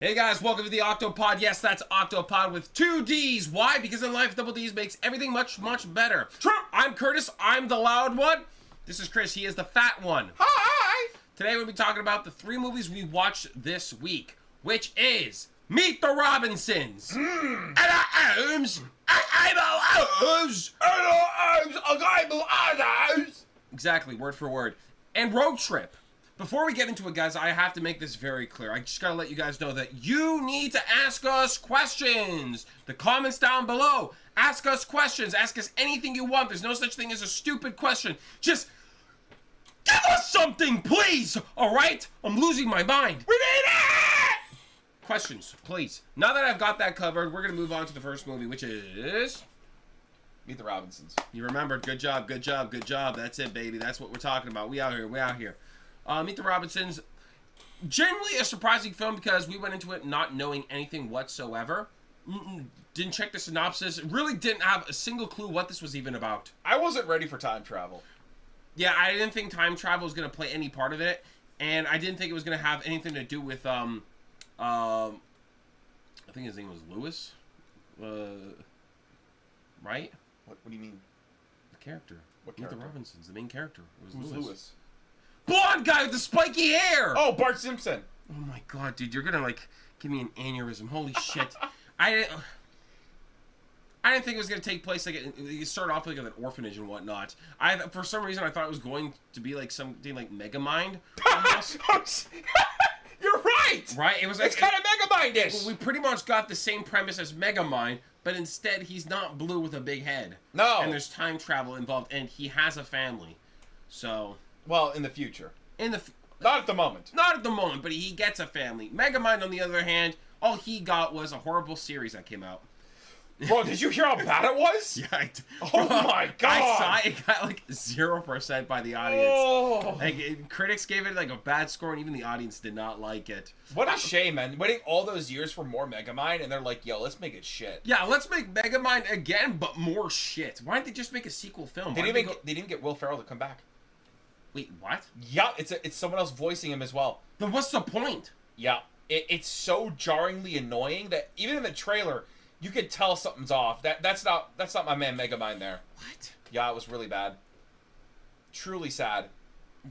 Hey guys, welcome to the Octopodd. Yes, that's Octopodd with 2 D's. Why? Because in life, double D's makes everything much, much better. True. I'm Curtis. I'm the loud one. This is Chris. He is the fat one. Hi! Today we'll be talking about the 3 movies we watched this week, which is Meet the Robinsons, I'm exactly, word for word, and Road Trip. Before we get into it, guys, I have to make this very clear. I just gotta let you guys know that you need to ask us questions. The comments down below. Ask us questions. Ask us anything you want. There's no such thing as a stupid question. Just give us something, please. All right? I'm losing my mind. We need it! Questions, please. Now that I've got that covered, we're gonna move on to the first movie, which is Meet the Robinsons. You remembered. Good job, good job, good job. That's it, baby. That's what we're talking about. We out here. We out here. Meet the Robinsons, generally a surprising film because we went into it not knowing anything whatsoever. Didn't check the synopsis. Really didn't have a single clue what this was even about. I wasn't ready for time travel. Yeah, I didn't think time travel was going to play any part of it, and I didn't think it was going to have anything to do with, I think his name was Lewis, right? What do you mean? The character. What Meet character? the Robinsons, the main character. It was Who's Lewis? Blonde guy with the spiky hair! Oh, Bart Simpson. Oh my god, dude, you're gonna, like, give me an aneurysm. Holy shit. I didn't think it was gonna take place, like, it started off like an orphanage and whatnot. For some reason, I thought it was going to be, like, something like Megamind. You're right! Right? It's kind of Megamind-ish. We pretty much got the same premise as Megamind, but instead, he's not blue with a big head. No. And there's time travel involved, and he has a family. So... Well, in the future. Not at the moment. Not at the moment, but he gets a family. Megamind, on the other hand, all he got was a horrible series that came out. Bro, did you hear how bad it was? Yeah. Oh my god! I saw it got like 0% by the audience. Oh. Like, critics gave it like a bad score, and even the audience did not like it. What a shame, man. Waiting all those years for more Megamind, and they're like, yo, let's make it shit. Yeah, let's make Megamind again, but more shit. Why didn't they just make a sequel film? They didn't get Will Ferrell to come back. Wait, what? Yeah, it's someone else voicing him as well. Then what's the point? Yeah, it's so jarringly annoying that even in the trailer, you could tell something's off. That's not my man Megamind there. What? Yeah, it was really bad. Truly sad.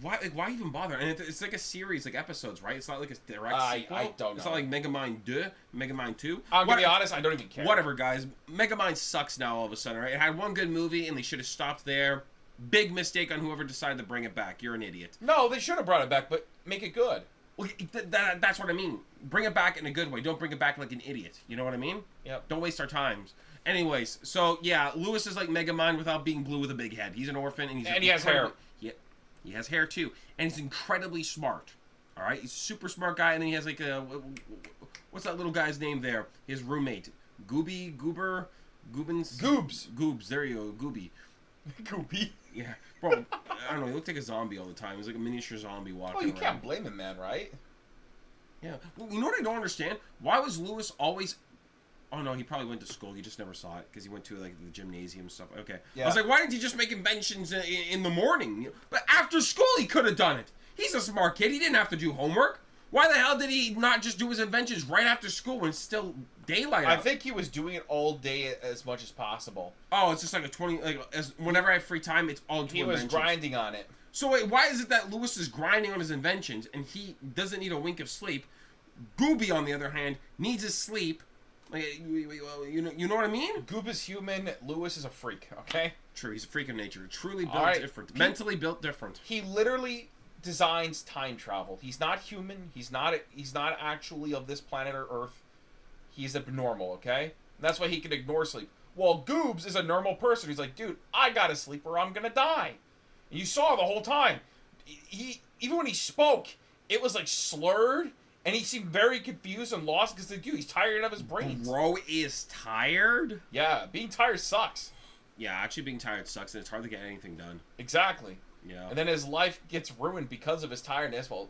Why? Like, why even bother? And it's like a series, like episodes, right? It's not like a direct sequel. I don't know. It's not like Megamind 2, Megamind 2. I'm gonna be honest, I don't even care. Whatever, guys. Megamind sucks now all of a sudden, right? It had one good movie, and they should have stopped there. Big mistake on whoever decided to bring it back. You're an idiot. No, they should have brought it back, but make it good. Well, that's what I mean. Bring it back in a good way. Don't bring it back like an idiot. You know what I mean? Yep. Don't waste our times. Anyways, so yeah, Lewis is like Megamind without being blue with a big head. He's an orphan, and he has hair. Yeah, he has hair too, and he's incredibly smart. All right, he's a super smart guy, and then he has like a what's that little guy's name there? His roommate, Goobens. Goobs. There you go, Gooby. Goopy. Yeah, bro. I don't know. He looked like a zombie all the time. He's like a miniature zombie walking around. Oh, you can't blame him, man, right? Yeah. Well, you know what I don't understand? Why was Lewis always... Oh, no, he probably went to school. He just never saw it because he went to, like, the gymnasium and stuff. Okay. Yeah. I was like, why didn't he just make inventions in the morning? But after school, he could have done it. He's a smart kid. He didn't have to do homework. Why the hell did he not just do his inventions right after school when it's still daylight out? I think he was doing it all day as much as possible. Oh, it's just like whenever I have free time, it's all He was grinding on it. So wait, why is it that Lewis is grinding on his inventions and he doesn't need a wink of sleep? Gooby, on the other hand, needs his sleep. Like, you know what I mean? Goob is human. Lewis is a freak. Okay. True, he's a freak of nature. Truly built different. Mentally built different. He literally designs time travel. He's not human. He's not actually of this planet or Earth. He's abnormal, okay? And that's why he can ignore sleep. Well, Goobs is a normal person. He's like, dude, I gotta sleep or I'm gonna die. And you saw the whole time. He even when he spoke, it was like slurred, and he seemed very confused and lost because dude, he's tired of his brains. Bro is tired? Yeah, being tired sucks. Yeah, actually being tired sucks, and it's hard to get anything done. Exactly. Yeah. And then his life gets ruined because of his tiredness. Well,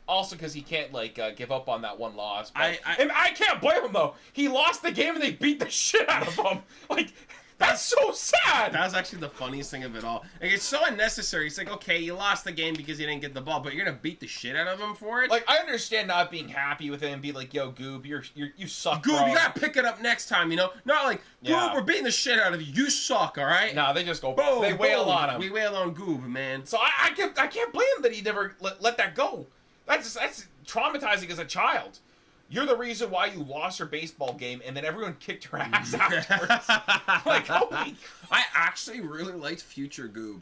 also because he can't like give up on that one loss. But, and I can't blame him though. He lost the game and they beat the shit out of him. Like That's so sad. That was actually the funniest thing of it all. Like, it's so unnecessary. It's like, okay, you lost the game because you didn't get the ball, but you're gonna beat the shit out of him for it. Like, I understand not being happy with it and be like, yo, Goob, you suck, Goob, bro. you gotta pick it up next time, you know? Not like, Goob, we're beating the shit out of you. You suck, all right? Nah, they just go, boom, they wail on him. We wail on Goob, man. So I can't blame him that he never let that go. That's traumatizing as a child. You're the reason why you lost your baseball game, and then everyone kicked your ass afterwards. Like, holy! I actually really liked Future Goob.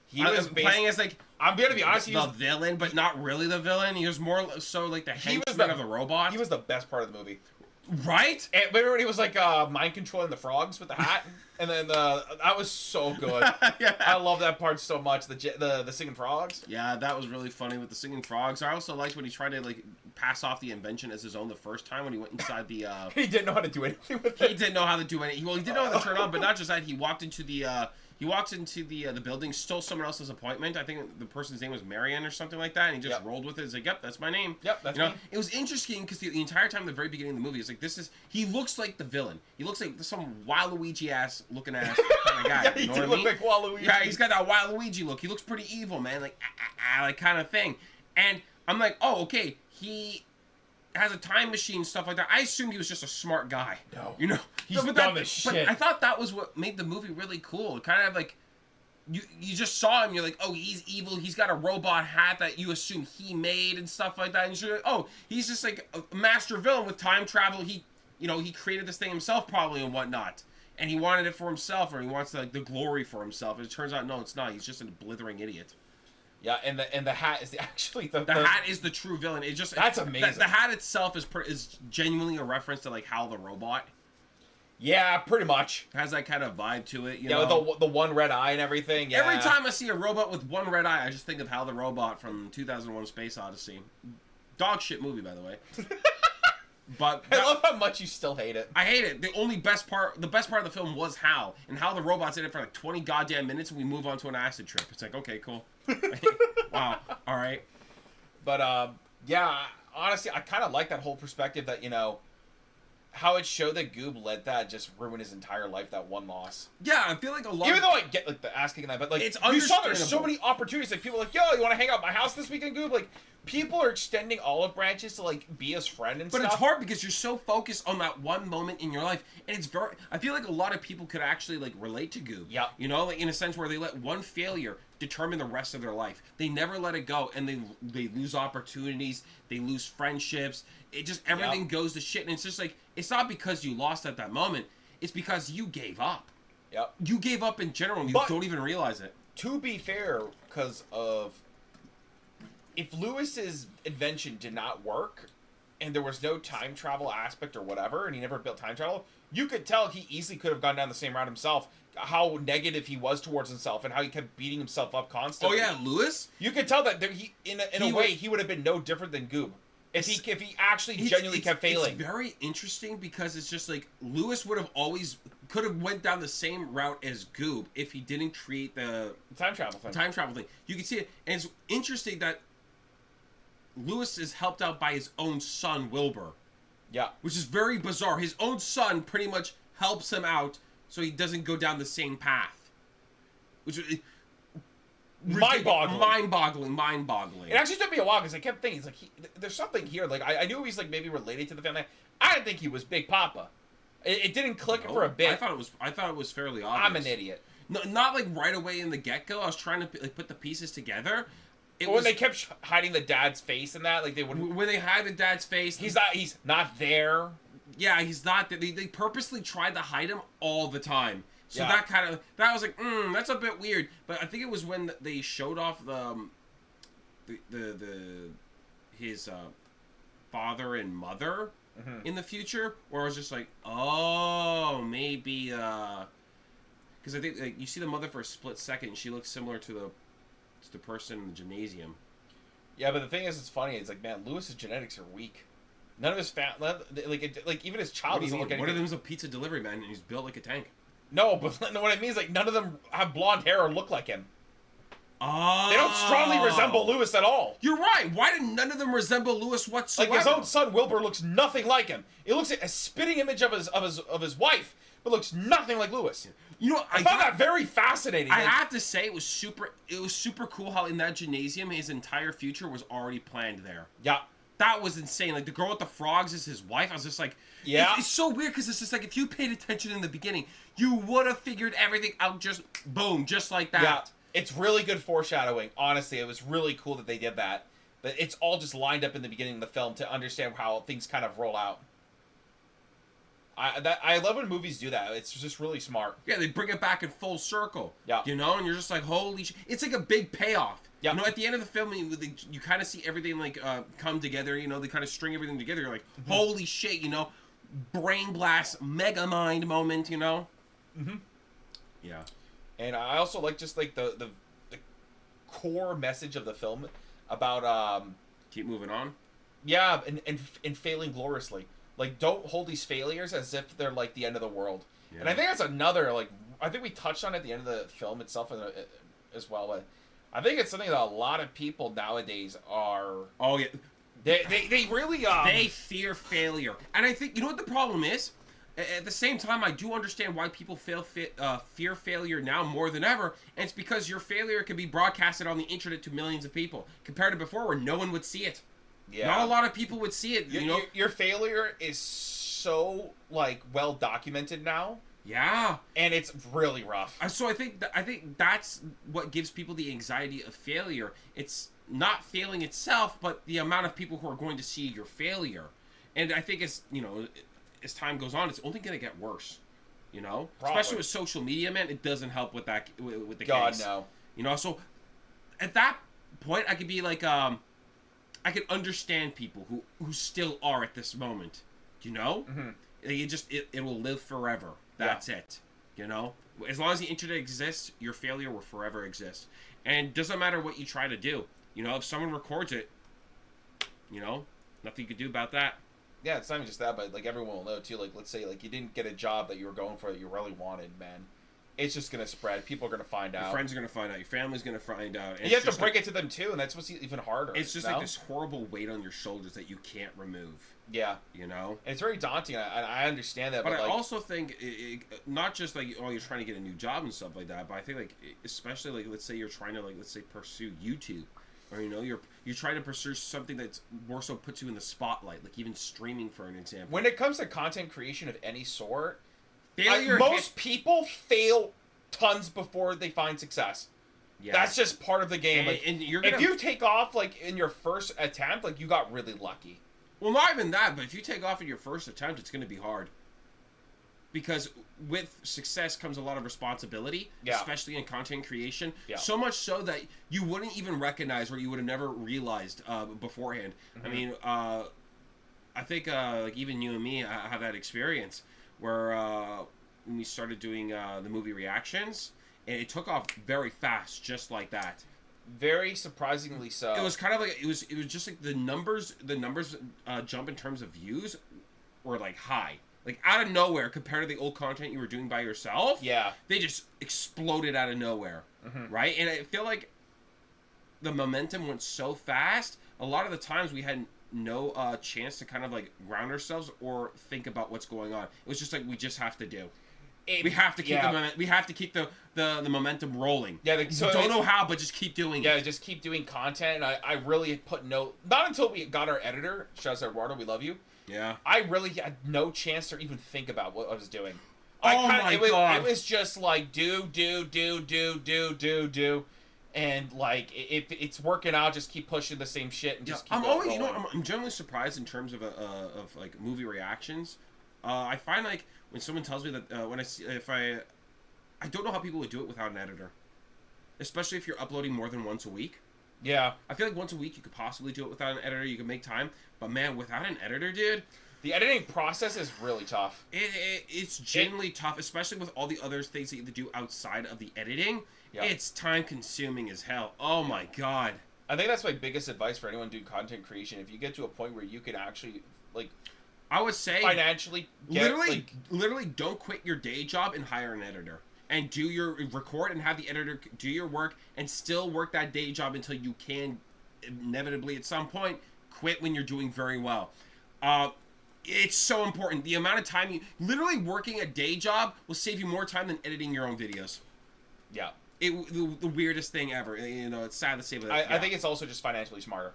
He was playing as, like, I'm gonna be honest, the villain, but not really the villain. He was more so like the henchman of the robot. He was the best part of the movie. Right? And remember when he was like mind controlling the frogs with the hat, and then that was so good. Yeah. I love that part so much. The singing frogs. Yeah, that was really funny with the singing frogs. I also liked when he tried to like pass off the invention as his own the first time when he went inside the. He didn't know how to do anything with it. He didn't know how to do anything. Well, he didn't know how to turn on, but not just that. He walked into the. He walked into the building, stole someone else's appointment. I think the person's name was Marion or something like that, and he just rolled with it. He's like, "Yep, that's my name." Yep, that's me. It was interesting because the entire time, at the very beginning of the movie, it's like he looks like the villain. He looks like some Waluigi ass looking ass kind of guy. Yeah, he you know did what I look mean? like Waluigi. Yeah, he's got that Waluigi look. He looks pretty evil, man, like like kind of thing. And I'm like, oh, okay, he has a time machine, stuff like that. I assumed he was just a smart guy. No, you know, he's dumb as shit. But I thought that was what made the movie really cool. It kind of like. You just saw him, you're like, oh, he's evil, he's got a robot hat that you assume he made and stuff like that, and you're like, oh, he's just like a master villain with time travel. He created this thing himself probably and whatnot, and he wanted it for himself, or he wants the glory for himself, and it turns out, no, it's not. He's just a blithering idiot. Yeah, and the hat is actually the hat is the true villain. That's amazing. The hat itself is genuinely a reference to like Hal the Robot. Yeah, pretty much. It has that kind of vibe to it, you know? know? With the one red eye and everything, yeah. Every time I see a robot with one red eye, I just think of Hal the Robot from 2001 Space Odyssey. Dog shit movie, by the way. But I love how much you still hate it. I hate it. The best part of the film was Hal. And Hal the Robot's in it for like 20 goddamn minutes, and we move on to an acid trip. It's like, okay, cool. Wow, alright. But, yeah, honestly, I kind of like that whole perspective that, you know, how it showed that Goob let that just ruin his entire life, that one loss. Yeah, I feel like a lot. Even though I get like the asking that, but like it's you saw there's so many opportunities. Like people are like, yo, you want to hang out at my house this weekend, Goob? Like people are extending olive branches to like be his friend and stuff. But it's hard because you're so focused on that one moment in your life, and it's very. I feel like a lot of people could actually like relate to Goob. Yeah. You know, like in a sense where they let one failure determine the rest of their life. They never let it go, and they lose opportunities. They lose friendships. It just everything goes to shit, and it's just like it's not because you lost at that moment. It's because you gave up. Yep. You gave up in general, and you don't even realize it. To be fair, because of if Lewis's invention did not work, and there was no time travel aspect or whatever, and he never built time travel, you could tell he easily could have gone down the same route himself. How negative he was towards himself, and how he kept beating himself up constantly. Oh yeah, Lewis. You could tell that he, in a way, he would have been no different than Goob. If he actually genuinely kept failing. It's very interesting because it's just like Lewis could have went down the same route as Goob if he didn't create the time travel thing. You can see it, and it's interesting that Lewis is helped out by his own son Wilbur. Yeah, which is very bizarre. His own son pretty much helps him out so he doesn't go down the same path, which is mind-boggling. It actually took me a while because I kept thinking, there's something here. Like I knew he's like maybe related to the family. I didn't think he was Big Papa. It didn't click for a bit. I thought it was fairly obvious. I'm an idiot. No, not like right away in the get-go. I was trying to like put the pieces together. When they kept hiding the dad's face and that, like they wouldn't. When they hide the dad's face, he's not there. Yeah, he's not. They purposely tried to hide him all the time. So that was like, that's a bit weird. But I think it was when they showed off his father and mother in the future, where I was just like, oh, maybe because I think like, you see the mother for a split second, and she looks similar to the person in the gymnasium. Yeah, but the thing is, it's funny. It's like, man, Lewis's genetics are weak. None of his like even his child doesn't look anything. One of them's a pizza delivery man, and he's built like a tank. No, but what I mean is like none of them have blonde hair or look like him. Oh. They don't strongly resemble Lewis at all. You're right. Why did none of them resemble Lewis whatsoever? Like his own son Wilbur looks nothing like him. It looks like a spitting image of his wife, but looks nothing like Lewis. You know, I found that very fascinating. I have to say, it was super cool how in that gymnasium his entire future was already planned there. Yeah. That was insane. Like, the girl with the frogs is his wife. I was just like, yeah. It's so weird because it's just like, if you paid attention in the beginning, you would have figured everything out just, boom, just like that. Yeah. It's really good foreshadowing. Honestly, it was really cool that they did that. But it's all just lined up in the beginning of the film to understand how things kind of roll out. I love when movies do that. It's just really smart. Yeah, they bring it back in full circle. Yeah. You know, and you're just like, holy shit. It's like a big payoff. Yeah. You know, at the end of the film, you kind of see everything, like, come together. You know, they kind of string everything together. You're like, holy shit, you know. Brain blast, mega mind moment, you know. Mm-hmm. Yeah. And I also like just, like, the core message of the film about... Keep moving on. Yeah, and failing gloriously. Like, don't hold these failures as if they're, like, the end of the world. Yeah. And I think that's another, like, I think we touched on it at the end of the film itself as well. But I think it's something that a lot of people nowadays are... Oh, yeah. They really... They fear failure. And I think, you know what the problem is? At the same time, I do understand why people fear failure now more than ever. And it's because your failure can be broadcasted on the internet to millions of people. Compared to before where no one would see it. Yeah. Not a lot of people would see it, you know? Your failure is so, like, well documented now. Yeah. And it's really rough. So I think that's what gives people the anxiety of failure. It's not failing itself, but the amount of people who are going to see your failure. And I think as time goes on, it's only going to get worse. You know? Probably. Especially with social media, man, it doesn't help with that with the God, case. no. You know, so at that point I could be like I can understand people who still are at this moment, you know? Mm-hmm. It will live forever. That's it, you know? As long as the internet exists, your failure will forever exist. And it doesn't matter what you try to do. You know, if someone records it, you know, nothing you can do about that. Yeah, it's not even just that, but, like, everyone will know, too. Like, let's say, like, you didn't get a job that you were going for that you really wanted, man. It's just going to spread. People are going to find out. Your friends are going to find out. Your family's going to find out. And you have to break it to them, too, and that's what's even harder. It's just like this horrible weight on your shoulders that you can't remove. Yeah. You know? And it's very daunting, and I understand that. But I like, also think, not just like, oh, you're trying to get a new job and stuff like that, but I think, like, especially, like, let's say you're trying to, like, let's say pursue YouTube. Or, you know, you're trying to pursue something that's more so puts you in the spotlight, like even streaming, for an example. When it comes to content creation of any sort, failure. Most people fail tons before they find success. Yeah. That's just part of the game. And if you take off, like, in your first attempt, like, you got really lucky. Well, not even that, but if you take off in your first attempt, it's going to be hard. Because with success comes a lot of responsibility, especially in content creation. Yeah. So much so that you wouldn't even recognize or you would have never realized beforehand. Mm-hmm. I mean, I think like even you and me have that experience where when we started doing the movie reactions, and it took off very fast, just like that. Very surprisingly so. It was kind of like it was just like the numbers jump in terms of views were like high. Like, out of nowhere, compared to the old content you were doing by yourself, they just exploded out of nowhere, right? And I feel like the momentum went so fast, a lot of the times we had no chance to kind of, like, ground ourselves or think about what's going on. It was just like, we just have to do. We have to keep we have to keep the momentum rolling. Yeah, so don't know how, but just keep doing it. Yeah, just keep doing content. I really put not until we got our editor, shout out to Eduardo, we love you. Yeah. I really had no chance to even think about what I was doing. God. It was just like, do. And, like, if it's working out, just keep pushing the same shit and just keep always, you know, I'm generally surprised in terms of like, movie reactions. I find, like, when someone tells me that, when I don't know how people would do it without an editor. Especially if you're uploading more than once a week. Yeah. I feel like once a week you could possibly do it without an editor. You can make time. But, man, without an editor, dude... The editing process is really tough. It's genuinely tough, especially with all the other things that you have to do outside of the editing. Yeah. It's time-consuming as hell. Oh, my God. I think that's my biggest advice for anyone doing content creation. If you get to a point where you can actually, like... I would say... Financially get... Literally don't quit your day job and hire an editor. and do your record and have the editor do your work and still work that day job until you can inevitably at some point quit when you're doing very well. It's so important. The amount of time you literally working a day job will save you more time than editing your own videos. Yeah. The weirdest thing ever. You know, it's sad to say, but I think it's also just financially smarter.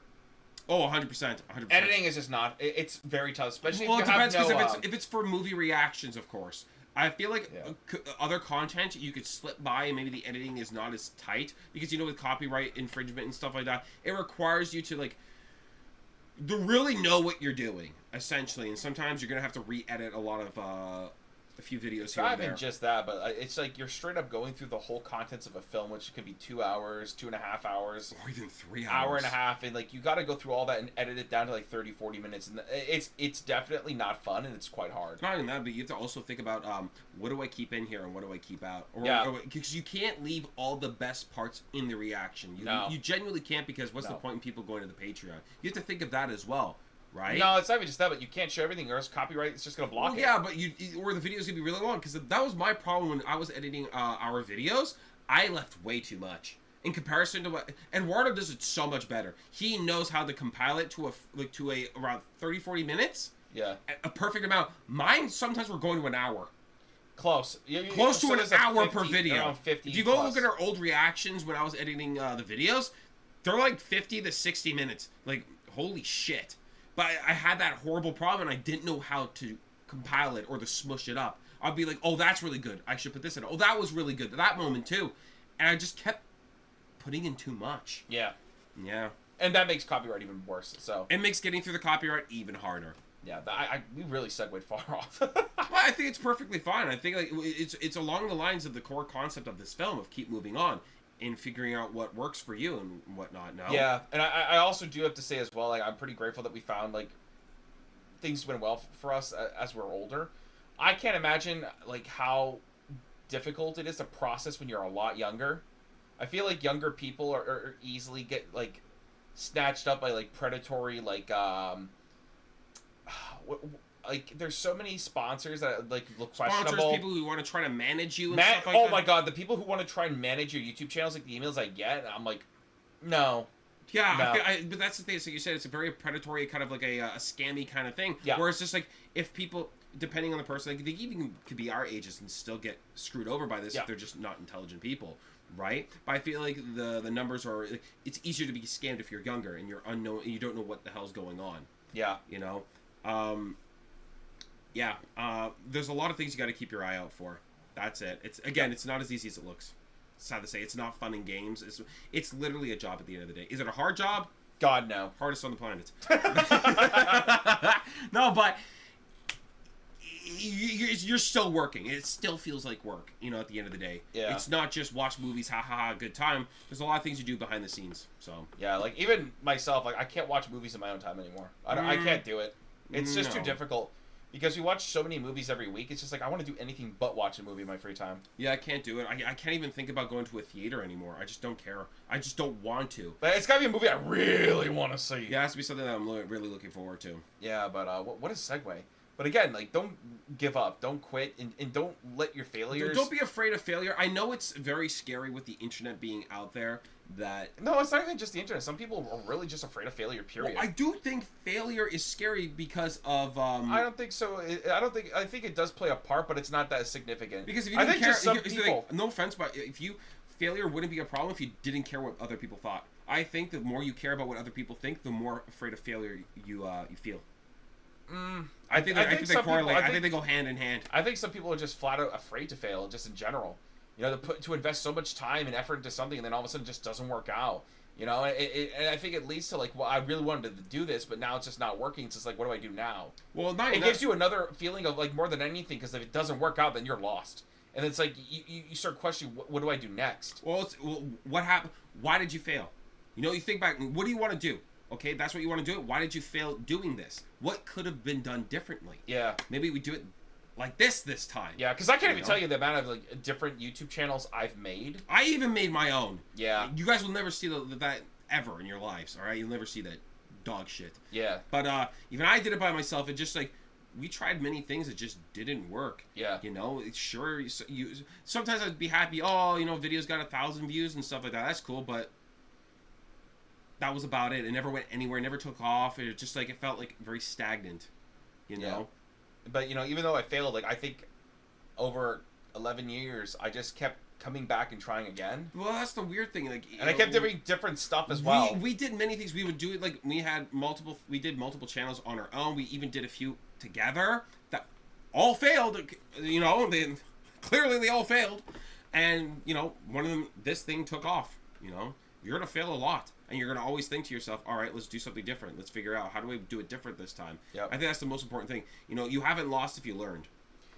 Oh, 100%. 100%. Editing is just not. It's very tough, especially Well, if it you depends have because no. if it's for movie reactions, of course. I feel like other content you could slip by and maybe the editing is not as tight because, you know, with copyright infringement and stuff like that, it requires you to, like, to really know what you're doing, essentially. And sometimes you're going to have to re-edit a lot of, a few videos It's here not and there. even just that, but it's like you're straight up going through the whole contents of a film, which could be 2 hours, 2.5 hours. Or even 3 hours. Hour and a half, and like you got to go through all that and edit it down to like 30-40 minutes, and it's definitely not fun, and it's quite hard. Not even that, but you have to also think about what do I keep in here and what do I keep out? Because you can't leave all the best parts in the reaction. You genuinely can't, because what's the point in people going to the Patreon? You have to think of that as well, right? No, it's not even just that, but you can't show everything, or else copyright is just going to block it. Yeah, but or the videos gonna be really long, because that was my problem when I was editing our videos. I left way too much. In comparison to what Eduardo does, it so much better. He knows how to compile it to a around 30-40 minutes. Yeah, a perfect amount. Mine sometimes we're going to an hour. Close To an hour per video. Around 50 if you go plus. look at our old reactions when I was editing the videos, they're like 50 to 60 minutes. Like, holy shit. But I had that horrible problem, and I didn't know how to compile it or to smush it up. I'd be like, oh, that's really good. I should put this in. Oh, that was really good. That moment, too. And I just kept putting in too much. Yeah. Yeah. And that makes copyright even worse, so. It makes getting through the copyright even harder. Yeah, we really segued far off. Well, I think it's perfectly fine. I think like it's along the lines of the core concept of this film of keep moving on and figuring out what works for you and whatnot. No. Yeah, and I also do have to say as well, like, I'm pretty grateful that we found, like, things went well for us as we're older. I can't imagine, like, how difficult it is to process when you're a lot younger. I feel like younger people are easily get, like, snatched up by, like, predatory, like, like, there's so many sponsors that, like, look questionable. People who want to try to manage you and stuff like that. Oh my god, the people who want to try and manage your YouTube channels, like, the emails I get, I'm like, no. Yeah, No. but that's the thing. So you said it's a very predatory, kind of like a scammy kind of thing. Yeah. Where it's just like, if people, depending on the person, like, they even could be our ages and still get screwed over by this if they're just not intelligent people, right? But I feel like the numbers are, like, it's easier to be scammed if you're younger and you're unknown and you don't know what the hell's going on. Yeah. You know? There's a lot of things you got to keep your eye out for. That's it. It's not as easy as it looks. Sad to say, it's not fun in games. It's literally a job at the end of the day. Is it a hard job? God, no. Hardest on the planet. No, but you're still working. It still feels like work, you know, at the end of the day. Yeah. It's not just watch movies, ha ha ha, good time. There's a lot of things you do behind the scenes. So Yeah, like, even myself, like, I can't watch movies in my own time anymore. I can't do it. It's just too difficult. Because we watch so many movies every week, it's just like, I want to do anything but watch a movie in my free time. Yeah, I can't do it. I can't even think about going to a theater anymore. I just don't care. I just don't want to. But it's got to be a movie I really want to see. Yeah, it has to be something that I'm really looking forward to. Yeah, but what is segue? But again, like, don't give up. Don't quit. And don't let your failures... Don't be afraid of failure. I know it's very scary with the internet being out there that... No, it's not even just the internet. Some people are really just afraid of failure, period. Well, I do think failure is scary because of... I don't think so. I think it does play a part, but it's not that significant. Because if you I didn't think care... just some people... Like, no offense, but if you... Failure wouldn't be a problem if you didn't care what other people thought. I think the more you care about what other people think, the more afraid of failure you feel. I think they correlate. I think they go hand in hand. I think some people are just flat out afraid to fail, just in general. You know, to invest so much time and effort into something, and then all of a sudden it just doesn't work out. You know, and I think it leads to, like, well, I really wanted to do this, but now it's just not working. It's just like, what do I do now? Well, it gives you another feeling of, like, more than anything, because if it doesn't work out, then you're lost. And it's like you start questioning, what do I do next? Well, what happened? Why did you fail? You know, you think back. What do you want to do? Okay, that's what you want to do. Why did you fail doing this? What could have been done differently? Yeah. Maybe we do it like this time. Yeah, because I can't even tell you the amount of, like, different YouTube channels I've made. I even made my own. Yeah. You guys will never see that ever in your lives, all right? You'll never see that dog shit. Yeah. But even I did it by myself. It just, like, we tried many things that just didn't work. Yeah. You know, sure, you sometimes I'd be happy, oh, you know, videos got 1,000 views and stuff like that. That's cool, but that was about it. It never went anywhere, never took off. It just like, it felt like very stagnant, you know? But, you know, even though I failed, like, I think over 11 years, I just kept coming back and trying again. Well, that's the weird thing. Like, and I kept doing different stuff as well. We did many things. We would do it, like, we did multiple channels on our own. We even did a few together that all failed, you know, clearly they all failed. And, you know, one of them, this thing took off, you know. You're going to fail a lot. And you're going to always think to yourself, all right, let's do something different. Let's figure out, how do we do it different this time? Yep. I think that's the most important thing. You know, you haven't lost if you learned.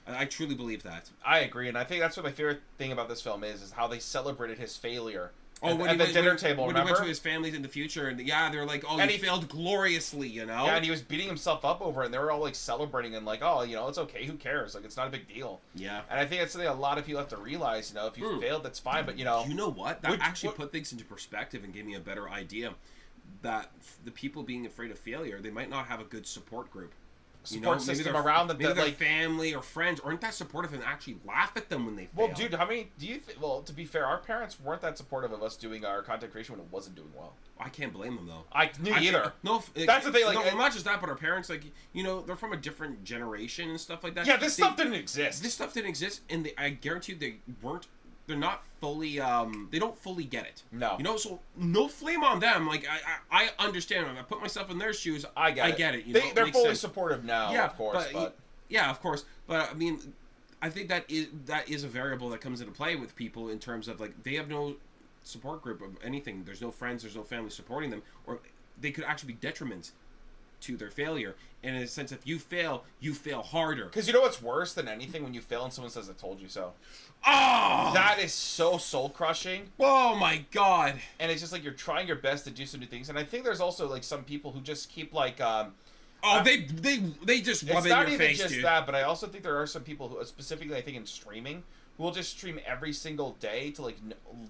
I truly believe that. I agree, and I think that's what my favorite thing about this film is how they celebrated his failure. Oh, at the dinner table, when remember? he went to his families in the future, and they're like, oh, he failed gloriously, you know? Yeah, and he was beating himself up over it, and they were all, like, celebrating, and like, oh, you know, it's okay, who cares? Like, it's not a big deal. Yeah. And I think that's something a lot of people have to realize, you know, if you failed, that's fine, but, you know... You know what? That actually put things into perspective and gave me a better idea that the people being afraid of failure, they might not have a good support group. Support system around them, maybe that, their like, family or friends aren't that supportive and actually laugh at them when they fail. Well, dude, how many do you well, to be fair, our parents weren't that supportive of us doing our content creation when it wasn't doing well. I can't blame them, though. I knew either. No, that's the thing, like, no, not just that, but our parents, like, you know, they're from a different generation and stuff like that. Yeah, this stuff didn't exist. This stuff didn't exist, and I guarantee you they're not fully, they don't fully get it. No. You know, so no flame on them. Like, I understand. When I put myself in their shoes, I get it. You know, they're fully supportive now, yeah, of course. But yeah, of course. But, I mean, I think that is a variable that comes into play with people in terms of, like, they have no support group of anything. There's no friends, there's no family supporting them. Or they could actually be detriments to their failure. And in a sense, if you fail harder. Because you know what's worse than anything? When you fail and someone says, I told you so. Oh! That is so soul-crushing. Oh, my God. And it's just like you're trying your best to do some new things. And I think there's also, like, some people who just keep, like... they just rub it's in not your even face, just dude. that, but I also think there are some people who, specifically I think in streaming, who will just stream every single day to, like,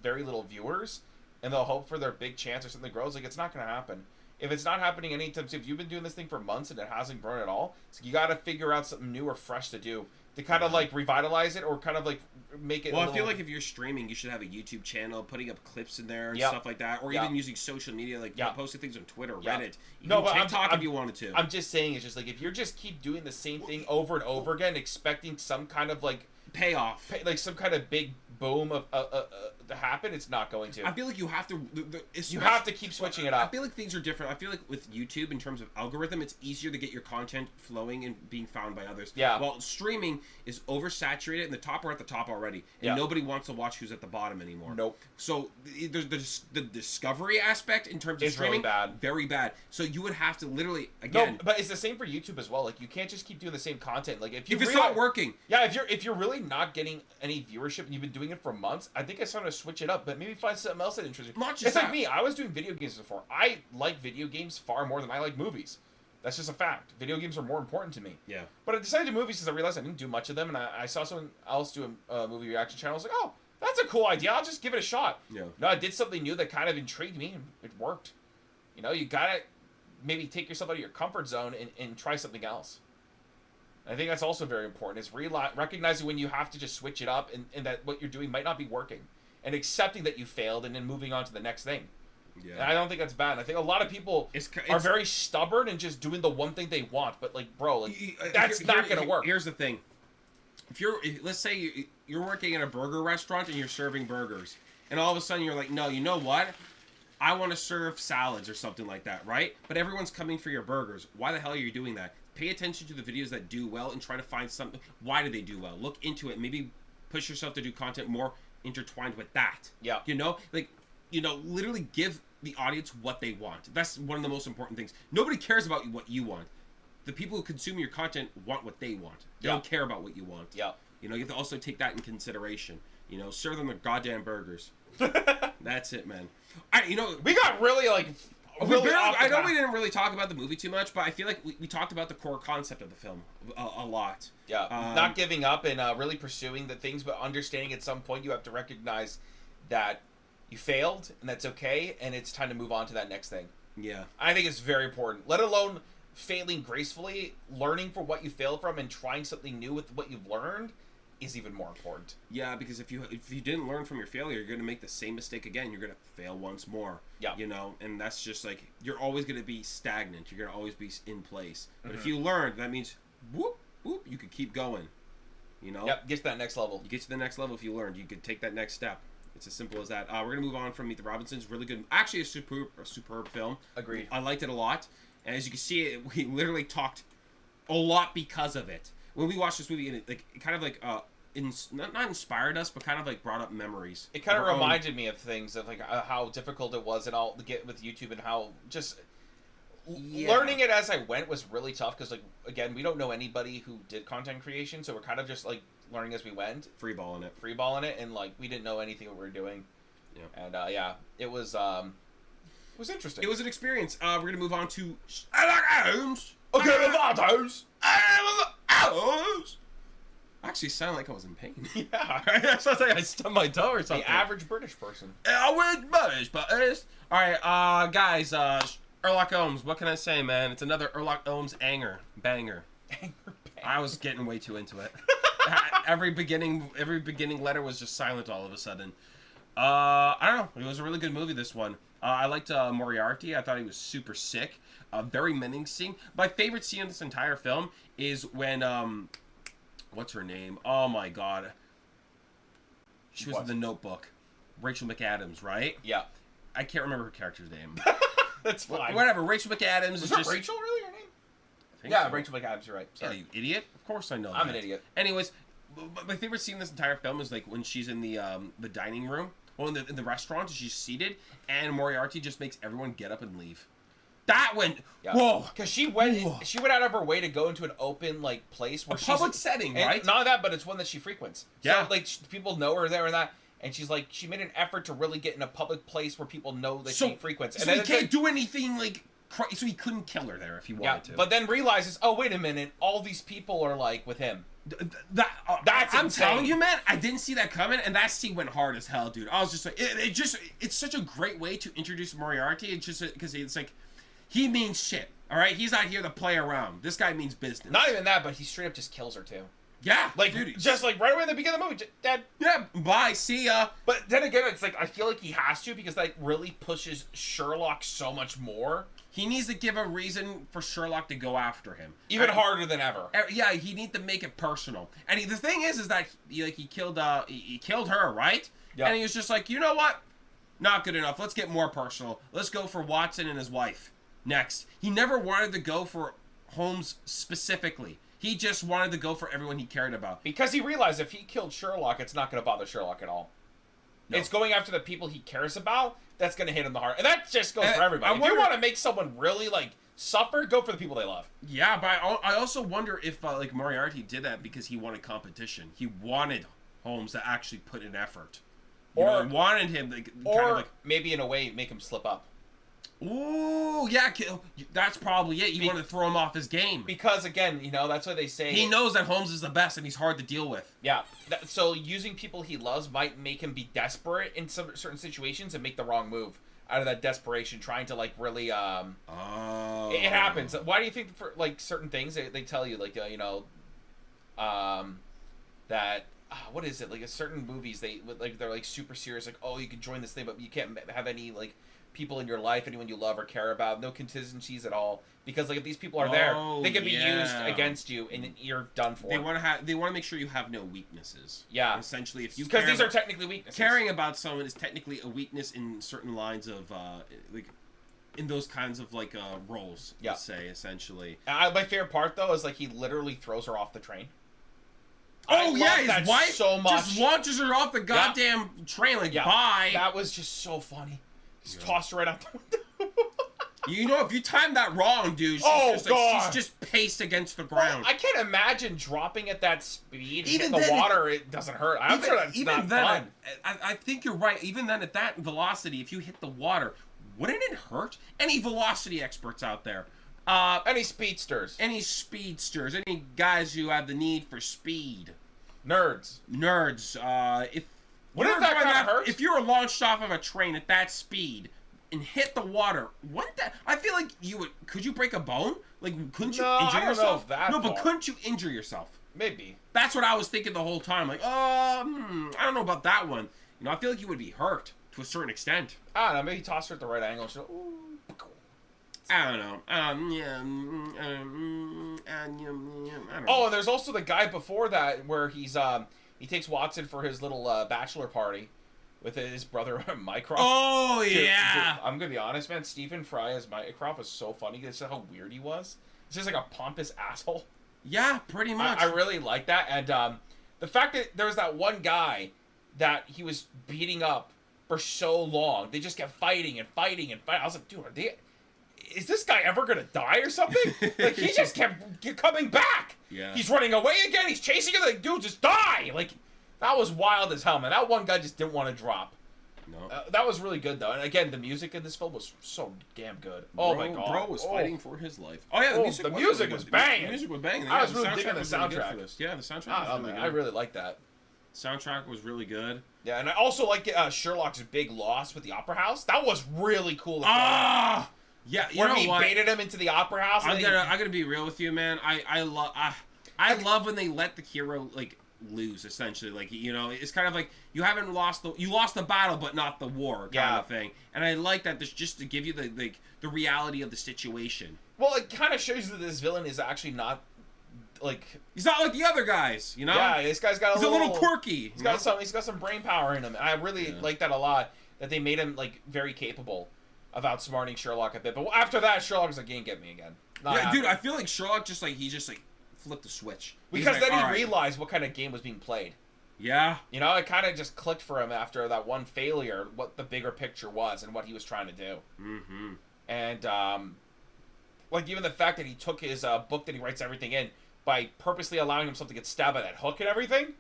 very little viewers. And they'll hope for their big chance or something grows. Like, it's not going to happen. If it's not happening anytime soon, if you've been doing this thing for months and it hasn't grown at all, so you got to figure out something new or fresh to do to kind of, like, revitalize it or kind of, like, make it Well, I feel like if you're streaming, you should have a YouTube channel, putting up clips in there and stuff like that, or even using social media, like posting things on Twitter, Reddit, even TikTok if you wanted to. I'm just saying, it's just like, if you're just keep doing the same thing over and over again, expecting some kind of, like, payoff, like some kind of big boom of to happen, it's not going to. I feel like you have to. You have to keep switching it up. I feel like things are different. I feel like with YouTube, in terms of algorithm, it's easier to get your content flowing and being found by others. Yeah. While streaming is oversaturated, and the top are at the top already, and nobody wants to watch who's at the bottom anymore. Nope. So there's the discovery aspect in terms of streaming, really bad. Very bad. So you would have to literally again. No, but it's the same for YouTube as well. Like, you can't just keep doing the same content. Like, if it's not working. Yeah, if you're really not getting any viewership and you've been doing it for months, I think it's time to switch it up. But maybe find something else that interests you. Not just it's that. like me. I was doing video games before. I like video games far more than I like movies. That's just a fact. Video games are more important to me. Yeah. But I decided to do movies because I realized I didn't do much of them, and I saw someone else do a movie reaction channel. I was like, oh, that's a cool idea. I'll just give it a shot. Yeah. No, I did something new that kind of intrigued me, and it worked. You know, you gotta maybe take yourself out of your comfort zone and try something else. I think that's also very important, is recognizing when you have to just switch it up and that what you're doing might not be working. And accepting that you failed and then moving on to the next thing. Yeah. And I don't think that's bad. I think a lot of people are very stubborn and just doing the one thing they want. But, like, bro, like, that's not going to work. Here's the thing. Let's say you're working in a burger restaurant and you're serving burgers. And all of a sudden you're like, no, you know what? I want to serve salads or something like that, right? But everyone's coming for your burgers. Why the hell are you doing that? Pay attention to the videos that do well and try to find something. Why do they do well? Look into it. Maybe push yourself to do content more intertwined with that. Yeah. You know, like, you know, literally give the audience what they want. That's one of the most important things. Nobody cares about what you want. The people who consume your content want what they want. They don't care about what you want. Yeah. You know, you have to also take that in consideration. You know, serve them their goddamn burgers. That's it, man. You know, we got really, like, I know we didn't really talk about the movie too much, but I feel like we talked about the core concept of the film a lot. Yeah, not giving up and really pursuing the things, but understanding at some point you have to recognize that you failed, and that's okay, and it's time to move on to that next thing. Yeah. I think it's very important. Let alone failing gracefully, learning from what you failed from, and trying something new with what you've learned is even more important. Yeah, because if you didn't learn from your failure, you're gonna make the same mistake again. You're gonna fail once more. Yeah. You know, and that's just like you're always gonna be stagnant. You're gonna always be in place. But if you learn, that means whoop whoop, you could keep going. You know. Yep. Get to that next level. You get to the next level if you learned. You could take that next step. It's as simple as that. We're gonna move on from Meet the Robinsons. Really good, actually a superb film. Agreed. I liked it a lot, and as you can see, we literally talked a lot because of it. When we watched this movie, and it kind of like not inspired us, but kind of like brought up memories. It kind of reminded me of things of like how difficult it was and all to get with YouTube, and how just learning it as I went was really tough because, like, again, we don't know anybody who did content creation, so we're kind of just like learning as we went, freeballing it, and like we didn't know anything what we were doing. Yeah. And it was interesting. It was an experience. We're gonna move on to Sherlock Holmes. Actually, sounded like I was in pain. Yeah. I sounds like I stubbed my toe or something. The average British person. Average British person. All right, guys. Sherlock Holmes. What can I say, man? It's another Sherlock Holmes banger. I was getting way too into it. every beginning letter was just silent all of a sudden. I don't know. It was a really good movie, this one. I liked Moriarty. I thought he was super sick. Very menacing. My favorite scene in this entire film is when what's her name? Oh my god. She was in The Notebook. Rachel McAdams, right? Yeah. I can't remember her character's name. That's fine. Whatever. Rachel McAdams is just... Rachel really her name? I think yeah, so. Rachel McAdams, you're right. Sorry. Yeah, you idiot. Of course I know I'm an idiot. Anyways, my favorite scene in this entire film is like when she's in the dining room. Well, in the restaurant, she's seated, and Moriarty just makes everyone get up and leave. That went whoa, because she went out of her way to go into an open like place where she's public setting, right? Not only that, but it's one that she frequents. Yeah, so, like people know her there and that, and she's like she made an effort to really get in a public place where people know that she frequents. So and he can't do anything like. So he couldn't kill her there if he wanted to. But then realizes, oh wait a minute, all these people are like with him. That's I'm insane. Telling you, man, I didn't see that coming, and that scene went hard as hell, dude. I was just like, it's such a great way to introduce Moriarty. It's just because it's like. He means shit, all right? He's not here to play around. This guy means business. Not even that, but he straight up just kills her, too. Yeah. Like, dude, just like right away in the beginning of the movie, dead. Yeah, bye, see ya. But then again, it's like, I feel like he has to because that really pushes Sherlock so much more. He needs to give a reason for Sherlock to go after him. Even harder than ever. Yeah, he needs to make it personal. And the thing is that he killed her, right? Yeah. And he was just like, you know what? Not good enough. Let's get more personal. Let's go for Watson and his wife. Next. He never wanted to go for Holmes specifically. He just wanted to go for everyone he cared about. Because he realized if he killed Sherlock, it's not going to bother Sherlock at all. No. It's going after the people he cares about that's going to hit him the heart. And that just goes for everybody. If you want to make someone really, like, suffer, go for the people they love. Yeah, but I also wonder if, like, Moriarty did that because he wanted competition. He wanted Holmes to actually put in effort. He wanted him to kind of like... maybe in a way make him slip up. Ooh, yeah, that's probably it. You want to throw him off his game. Because, again, you know, that's why they say... He knows that Holmes is the best and he's hard to deal with. Yeah. So using people he loves might make him be desperate in some certain situations and make the wrong move out of that desperation, trying to, like, really... It happens. Why do you think for, like, certain things they tell you, like, you know, that... what is it? Like, certain movies, they're, like, super serious. Like, oh, you can join this thing, but you can't have any, like... people in your life, anyone you love or care about, no contingencies at all, because like if these people are there, they can be used against you and you're done for. They want to make sure you have no weaknesses. Yeah, essentially, if you because these are technically weaknesses. Caring about someone is technically a weakness in certain lines of like in those kinds of like roles. Yeah, let's say essentially. My favorite part though is like he literally throws her off the train. Oh yeah, his wife so much. Just launches her off the goddamn train like bye. That was just so funny. Just tossed her right out the window. You know, if you timed that wrong, dude, she's just paced against the ground. Well, I can't imagine dropping at that speed. Even in the water, it doesn't hurt. I'm sure that's not fun. I think you're right. Even then, at that velocity, if you hit the water, wouldn't it hurt? Any velocity experts out there? Any speedsters? Any speedsters? Any guys who have the need for speed? Nerds. If... What if that kind of hurts? If you were launched off of a train at that speed and hit the water. What the? I feel like you would. Could you break a bone? Like, couldn't you No, injure I don't yourself? know if that no, but far. couldn't you injure yourself? Maybe. That's what I was thinking the whole time. Like, I don't know about that one. You know, I feel like you would be hurt to a certain extent. I don't know. Maybe toss her at the right angle. She'll, ooh. I don't know. I don't know. Oh, and there's also the guy before that where he takes Watson for his little bachelor party with his brother Mycroft. Oh, Dude, yeah. I'm gonna be honest, man. Stephen Fry as Mycroft was so funny. It's just how weird he was. It's just like a pompous asshole. Yeah, pretty much. I really like that, and the fact that there was that one guy that he was beating up for so long. They just kept fighting and fighting and fighting. I was like, dude, is this guy ever gonna die or something? Like, he just kept coming back. Yeah. He's running away again. He's chasing him. Like, dude, just die. Like, that was wild as hell, man. That one guy just didn't want to drop. No. That was really good, though. And again, the music in this film was so damn good. Oh, my God. Bro was fighting for his life. Oh, yeah, the music was banging. The music was banging. I was really digging the soundtrack. Really yeah, the soundtrack was really good. I really like that. Soundtrack was really good. Yeah, and I also like Sherlock's big loss with the Opera House. That was really cool. Ah! Yeah, you where know he what? baited him into the Opera House. I'm gonna be real with you, man. I love when they let the hero, like, lose, essentially. Like, you know, it's kind of like you lost the battle but not the war kind of thing. And I like that, just to give you the reality of the situation. Well, it kind of shows you that this villain is actually not like, he's not like the other guys, you know. Yeah, this guy's got a little quirky. He's got some brain power in him. And I really like that a lot, that they made him like very capable of outsmarting Sherlock a bit. But after that, Sherlock was like, "You ain't get me again." Dude, I feel like Sherlock just flipped the switch. Because then he realized what kind of game was being played. Yeah. You know, it kind of just clicked for him after that one failure, what the bigger picture was and what he was trying to do. Mm-hmm. And, like, even the fact that he took his book that he writes everything in by purposely allowing himself to get stabbed by that hook and everything.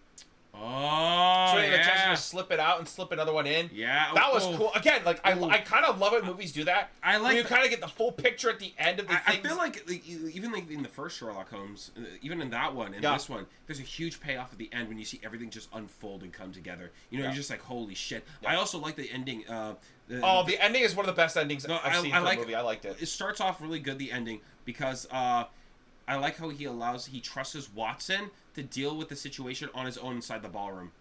Oh, so he had a chance to slip it out and slip another one in. Yeah. That was cool. Again, like, I kind of love it when movies do that. I like you kind of get the full picture at the end of the thing. I feel like even like in the first Sherlock Holmes, even in that one and this one, there's a huge payoff at the end when you see everything just unfold and come together. You know, you're just like, holy shit. I also like the ending. The ending is one of the best endings I've seen in a movie. I liked it. It starts off really good, the ending, because I like how he trusts Watson to deal with the situation on his own inside the ballroom.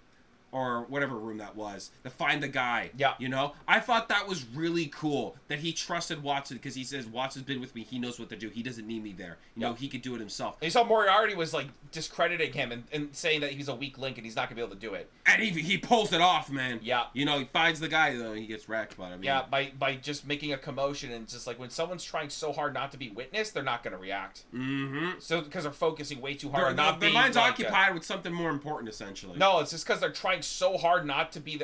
Or whatever room that was, to find the guy. Yeah. You know? I thought that was really cool, that he trusted Watson, because he says, Watson's been with me, he knows what to do, he doesn't need me there. You know, he could do it himself. And you saw Moriarty was, like, discrediting him and saying that he's a weak link and he's not going to be able to do it. And he pulls it off, man. Yeah. You know, he finds the guy, though, he gets wrecked, but I mean... Yeah, by just making a commotion, and just, like, when someone's trying so hard not to be witnessed, they're not going to react. Mm-hmm. So, because they're focusing way too hard on not being... Their mind's occupied with something more important, essentially. No, it's just because they're trying so hard not to be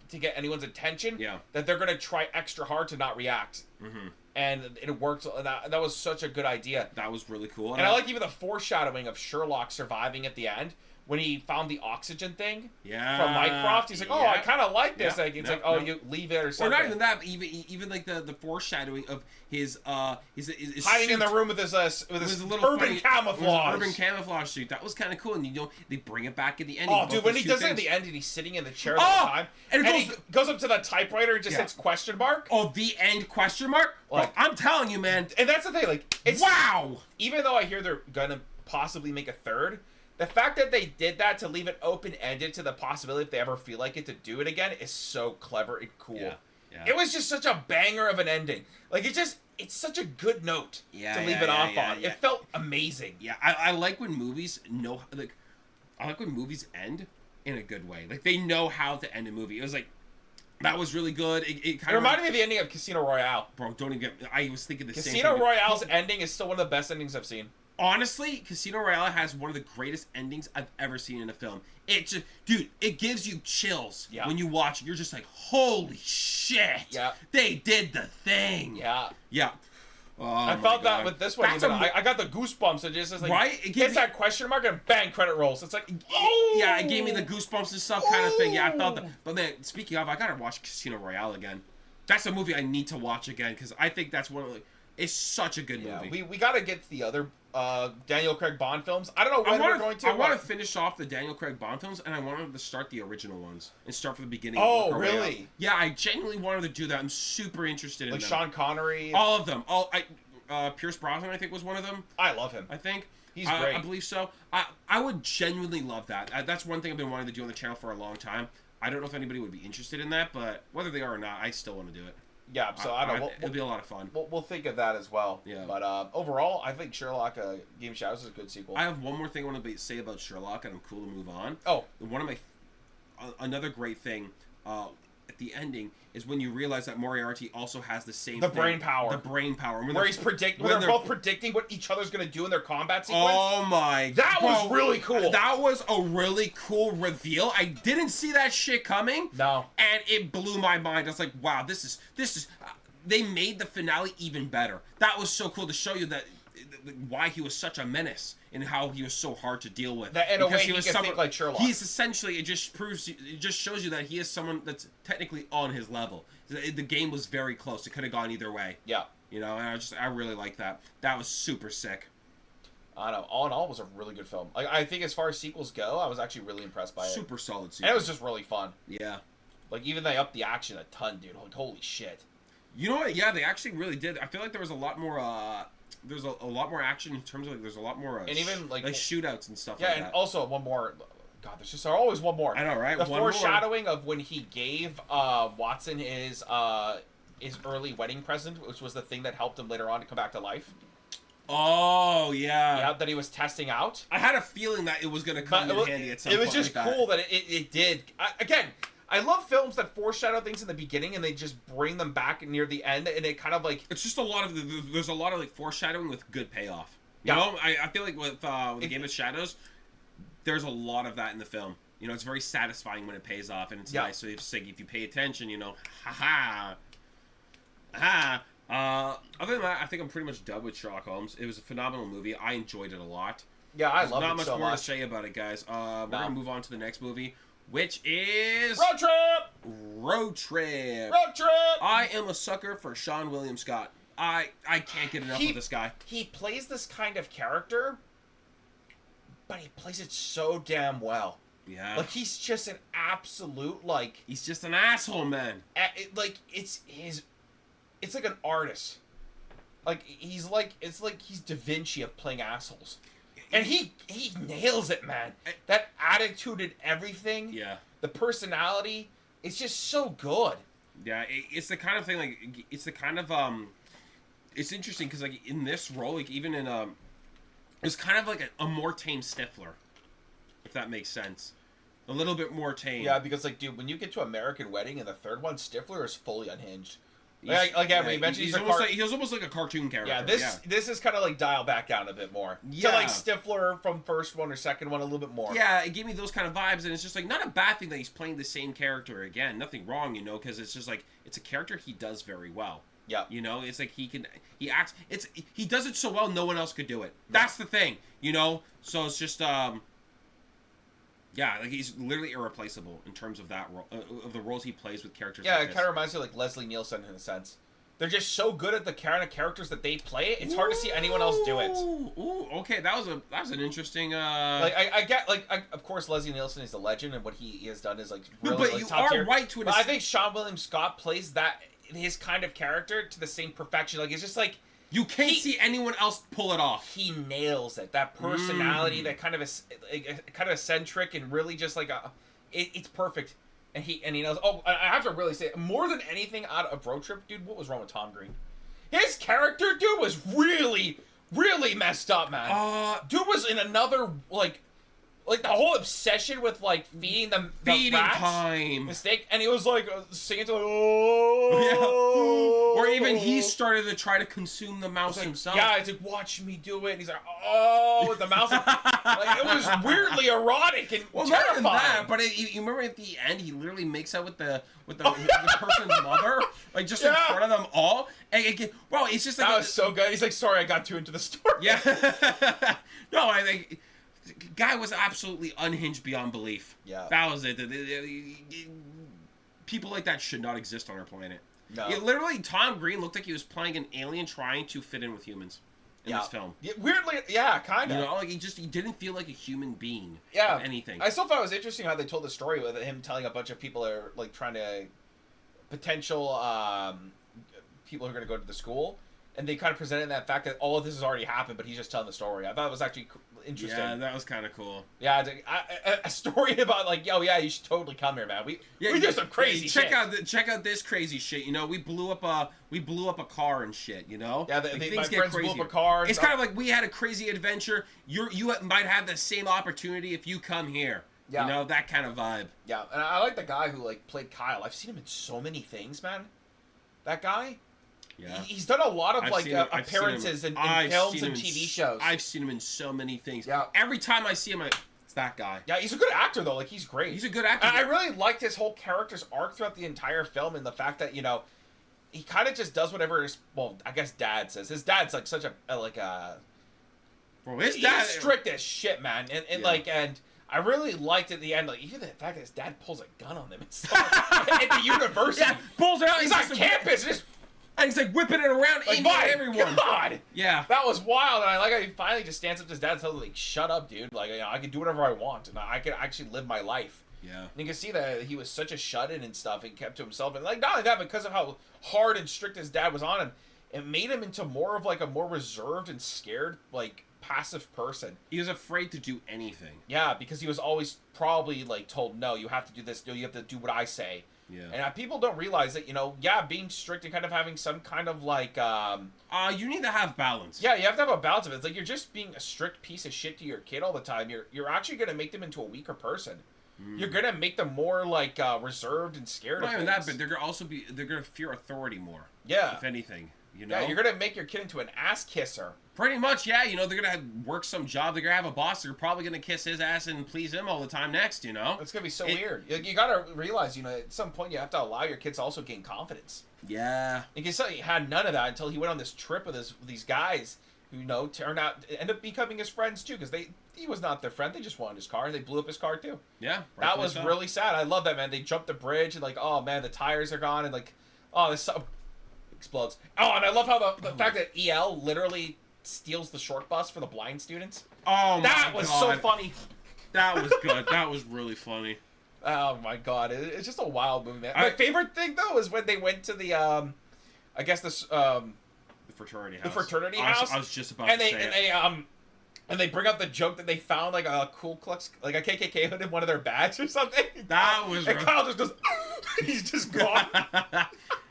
to get anyone's attention, that they're gonna try extra hard to not react. Mm-hmm. And it worked. That was such a good idea. That was really cool. And I like even the foreshadowing of Sherlock surviving at the end when he found the oxygen thing from Mycroft. He's like, "Oh, I kind of like this." Like, it's you leave it or something. Or not even that. But even like the foreshadowing of his hiding in the room with his little urban camouflage. Urban camouflage suit. That was kind of cool. And they bring it back at the end. Oh, dude, when he does it at the end, and he's sitting in the chair the whole time, and he goes up to the typewriter and just hits question mark. Oh, the end question mark. Like, I'm telling you, man. And that's the thing. Like, it's wow. Even though I hear they're gonna possibly make a third, the fact that they did that to leave it open-ended to the possibility if they ever feel like it to do it again is so clever and cool. Yeah. It was just such a banger of an ending. Like, it's such a good note to leave it off on. It felt amazing. Yeah, I like when movies I like when movies end in a good way. Like, they know how to end a movie. It was like, that was really good. It reminded me of the ending of Casino Royale. Bro, don't even get... I was thinking the same thing. Casino Royale's ending is still one of the best endings I've seen. Honestly, Casino Royale has one of the greatest endings I've ever seen in a film. It just... Dude, it gives you chills when you watch it. You're just like, holy shit! Yeah. They did the thing! Yeah. Yeah. Oh, I felt that with this one. I got the goosebumps. And just like, right? It gets that question mark and bang, credit rolls. It's like, oh! Yeah, it gave me the goosebumps and stuff kind of thing. Yeah, I felt that. But man, speaking of, I gotta watch Casino Royale again. That's a movie I need to watch again, because I think that's one of It's such a good movie. We got to get to the other Daniel Craig Bond films. I don't know when we're going to. I want to finish off the Daniel Craig Bond films, and I wanted to start the original ones and start from the beginning. Oh, really? Yeah, I genuinely wanted to do that. I'm super interested in them. Like Sean Connery. All of them. Pierce Brosnan, I think, was one of them. I love him. I think. He's great. I believe so. I would genuinely love that. That's one thing I've been wanting to do on the channel for a long time. I don't know if anybody would be interested in that, but whether they are or not, I still want to do it. Yeah, so I don't know. It'll be a lot of fun. We'll think of that as well. Yeah. But overall, I think Sherlock Game of Shadows is a good sequel. I have one more thing I want to say about Sherlock, and I'm cool to move on. Oh. Another great thing at the ending is when you realize that Moriarty also has the same brain power. The brain power. Where they're both predicting what each other's going to do in their combat sequence. Oh my god. That was really cool. That was a really cool reveal. I didn't see that shit coming. No. And it blew my mind. I was like, wow, this is they made the finale even better. That was so cool to show you that why he was such a menace and how he was so hard to deal with. That in a way he can think like Sherlock. He's essentially, it just shows you that he is someone that's technically on his level. The game was very close. It could have gone either way. Yeah. You know, and I really like that. That was super sick. I don't know. All in all, it was a really good film. I think as far as sequels go, I was actually really impressed by it. Super solid sequel. And it was just really fun. Yeah. Like, even they upped the action a ton, dude. Like, holy shit. You know what? Yeah, they actually really did. I feel like there was a lot more, there's a lot more action in terms of, like, there's a lot more, and even, like shootouts and stuff like that. Yeah, and also, one more, God, there's just always one more. I know, right? The foreshadowing of when he gave, Watson his early wedding present, which was the thing that helped him later on to come back to life. Oh, yeah. Yeah, that he was testing out. I had a feeling that it was going to come in handy at some point. It was just cool that it did. Again, I love films that foreshadow things in the beginning and they just bring them back near the end, and it kind of like... It's just there's a lot of like foreshadowing with good payoff. You know, I feel like with the Game of Shadows, there's a lot of that in the film. You know, it's very satisfying when it pays off, and it's nice. So if you pay attention, you know, ha. Other than that, I think I'm pretty much done with Sherlock Holmes. It was a phenomenal movie. I enjoyed it a lot. Yeah, I love it so much. Not much more to say about it, guys. We're going to move on to the next movie, which is... Road Trip! Road Trip! Road Trip! I am a sucker for Sean William Scott. I can't get enough of this guy. He plays this kind of character, but he plays it so damn well. Yeah. Like, he's just an absolute, like... He's just an asshole, man. It's like an artist. Like, it's like he's Da Vinci of playing assholes. And he nails it, man. That attitude and everything. Yeah. The personality. It's just so good. Yeah, it's the kind of thing, like, it's the kind of, it's interesting, because, like, in this role, like, even in, it's kind of like a more tame Stifler, if that makes sense. A little bit more tame. Yeah, because, like, dude, when you get to American Wedding and the third one, Stifler is fully unhinged. When you mentioned he's almost like a cartoon character. Yeah, this is kind of like dial back down a bit more. Yeah. To like Stifler from first one or second one a little bit more. Yeah, it gave me those kind of vibes, and it's just like not a bad thing that he's playing the same character again. Nothing wrong, you know, because it's just like it's a character he does very well. Yeah. You know, it's like he does it so well no one else could do it. That's the thing, you know? So it's just yeah, like he's literally irreplaceable in terms of that role, of the roles he plays with characters. Yeah, like it kind of reminds me of like Leslie Nielsen in a sense. They're just so good at the kind of characters that they play. It's hard to see anyone else do it. Ooh, okay, that was an interesting. Like I get of course Leslie Nielsen is a legend and what he has done is like really but like, you top are tier. right to an. But I think Sean William Scott plays his kind of character to the same perfection. Like it's just like. You can't see anyone else pull it off. He nails it. That personality, that kind of eccentric, and really just like it's perfect. And he knows. Oh, I have to really say, more than anything out of Road Trip, dude, what was wrong with Tom Green? His character, dude, was really, really messed up, man. Dude was in another like the whole obsession with like feeding them the rats, time mistake, and he was like singing to like oh, or even he started to try to consume the mouse himself. Yeah, it's like watch me do it, and he's like oh, with the mouse. Like, it was weirdly erotic and terrifying. Not even that, but you remember at the end he literally makes out with the person's mother, like just in front of them all. And well, it's just like that was so good. He's like, sorry, I got too into the story. Yeah, no, I think. Guy was absolutely unhinged beyond belief. Yeah. That was it. People like that should not exist on our planet. No. Literally, Tom Green looked like he was playing an alien trying to fit in with humans in this film. Yeah, weirdly, yeah, kind of. You know, like he didn't feel like a human being. Yeah. Of anything. I still thought it was interesting how they told the story with him telling a bunch of people that are like trying to potential people who are going to go to the school, and they kind of presented that fact that all of this has already happened, but he's just telling the story. I thought it was actually interesting. Yeah, that was kind of cool. Yeah, a story about like, yo, yeah, you should totally come here, man. We do some crazy shit. Check out this crazy shit. You know, we blew up a car and shit. You know, yeah, like, my friends blew up a car. It's kind of like we had a crazy adventure. You might have the same opportunity if you come here. Yeah. You know, that kind of vibe. Yeah, and I like the guy who like played Kyle. I've seen him in so many things, man. That guy. Yeah. He's done a lot of appearances in films and TV shows. I've seen him in so many things. Yeah. Every time I see him, it's that guy. Yeah, he's a good actor though. Like he's great. He's a good actor. I really liked his whole character's arc throughout the entire film, and the fact that he kind of just does whatever I guess dad says. His dad's like such a Bro, his dad he's strict as shit, man, and I really liked at the end, like even the fact that his dad pulls a gun on them and stuff at the university. Yeah, pulls it out. He's on campus. And he's like whipping it around, aiming at everyone. God, yeah, that was wild. And I like how he finally just stands up to his dad and tells him, like, "Shut up, dude. Like, I can do whatever I want, and I can actually live my life." Yeah, and you can see that he was such a shut-in and stuff, and kept to himself. And like not only that, because of how hard and strict his dad was on him, it made him into more of like a more reserved and scared, like passive person. He was afraid to do anything. Yeah, because he was always probably like told, "No, you have to do this. No, you have to do what I say." Yeah. And people don't realize that, being strict and kind of having some kind of like you need to have balance. Yeah, you have to have a balance of it. It's like you're just being a strict piece of shit to your kid all the time. You're actually going to make them into a weaker person. You're going to make them more like reserved and scared of things. Not even that, but they're going to fear authority more. Yeah. If anything, you know. Yeah, you're going to make your kid into an ass kisser. Pretty much, yeah. They're going to work some job. They're going to have a boss. They're probably going to kiss his ass and please him all the time next, It's going to be so weird. You got to realize, at some point you have to allow your kids to also gain confidence. Yeah. Because he had none of that until he went on this trip with these guys who, end up becoming his friends too, because he was not their friend. They just wanted his car, and they blew up his car too. Yeah. That was really sad. I love that, man. They jumped the bridge, and like, oh man, the tires are gone, and like, oh, this explodes. Oh, and I love how the fact that EL literally steals the short bus for the blind students. Oh my god. That was so funny. That was good. That was really funny. Oh my god. It's just a wild movie, man. My favorite thing though is when they went to the I guess this the fraternity house. The fraternity house. I was just about to say and they bring up the joke that they found like a Ku Klux, like a KKK hood in one of their bags or something. That was. And Kyle just goes, he's just gone.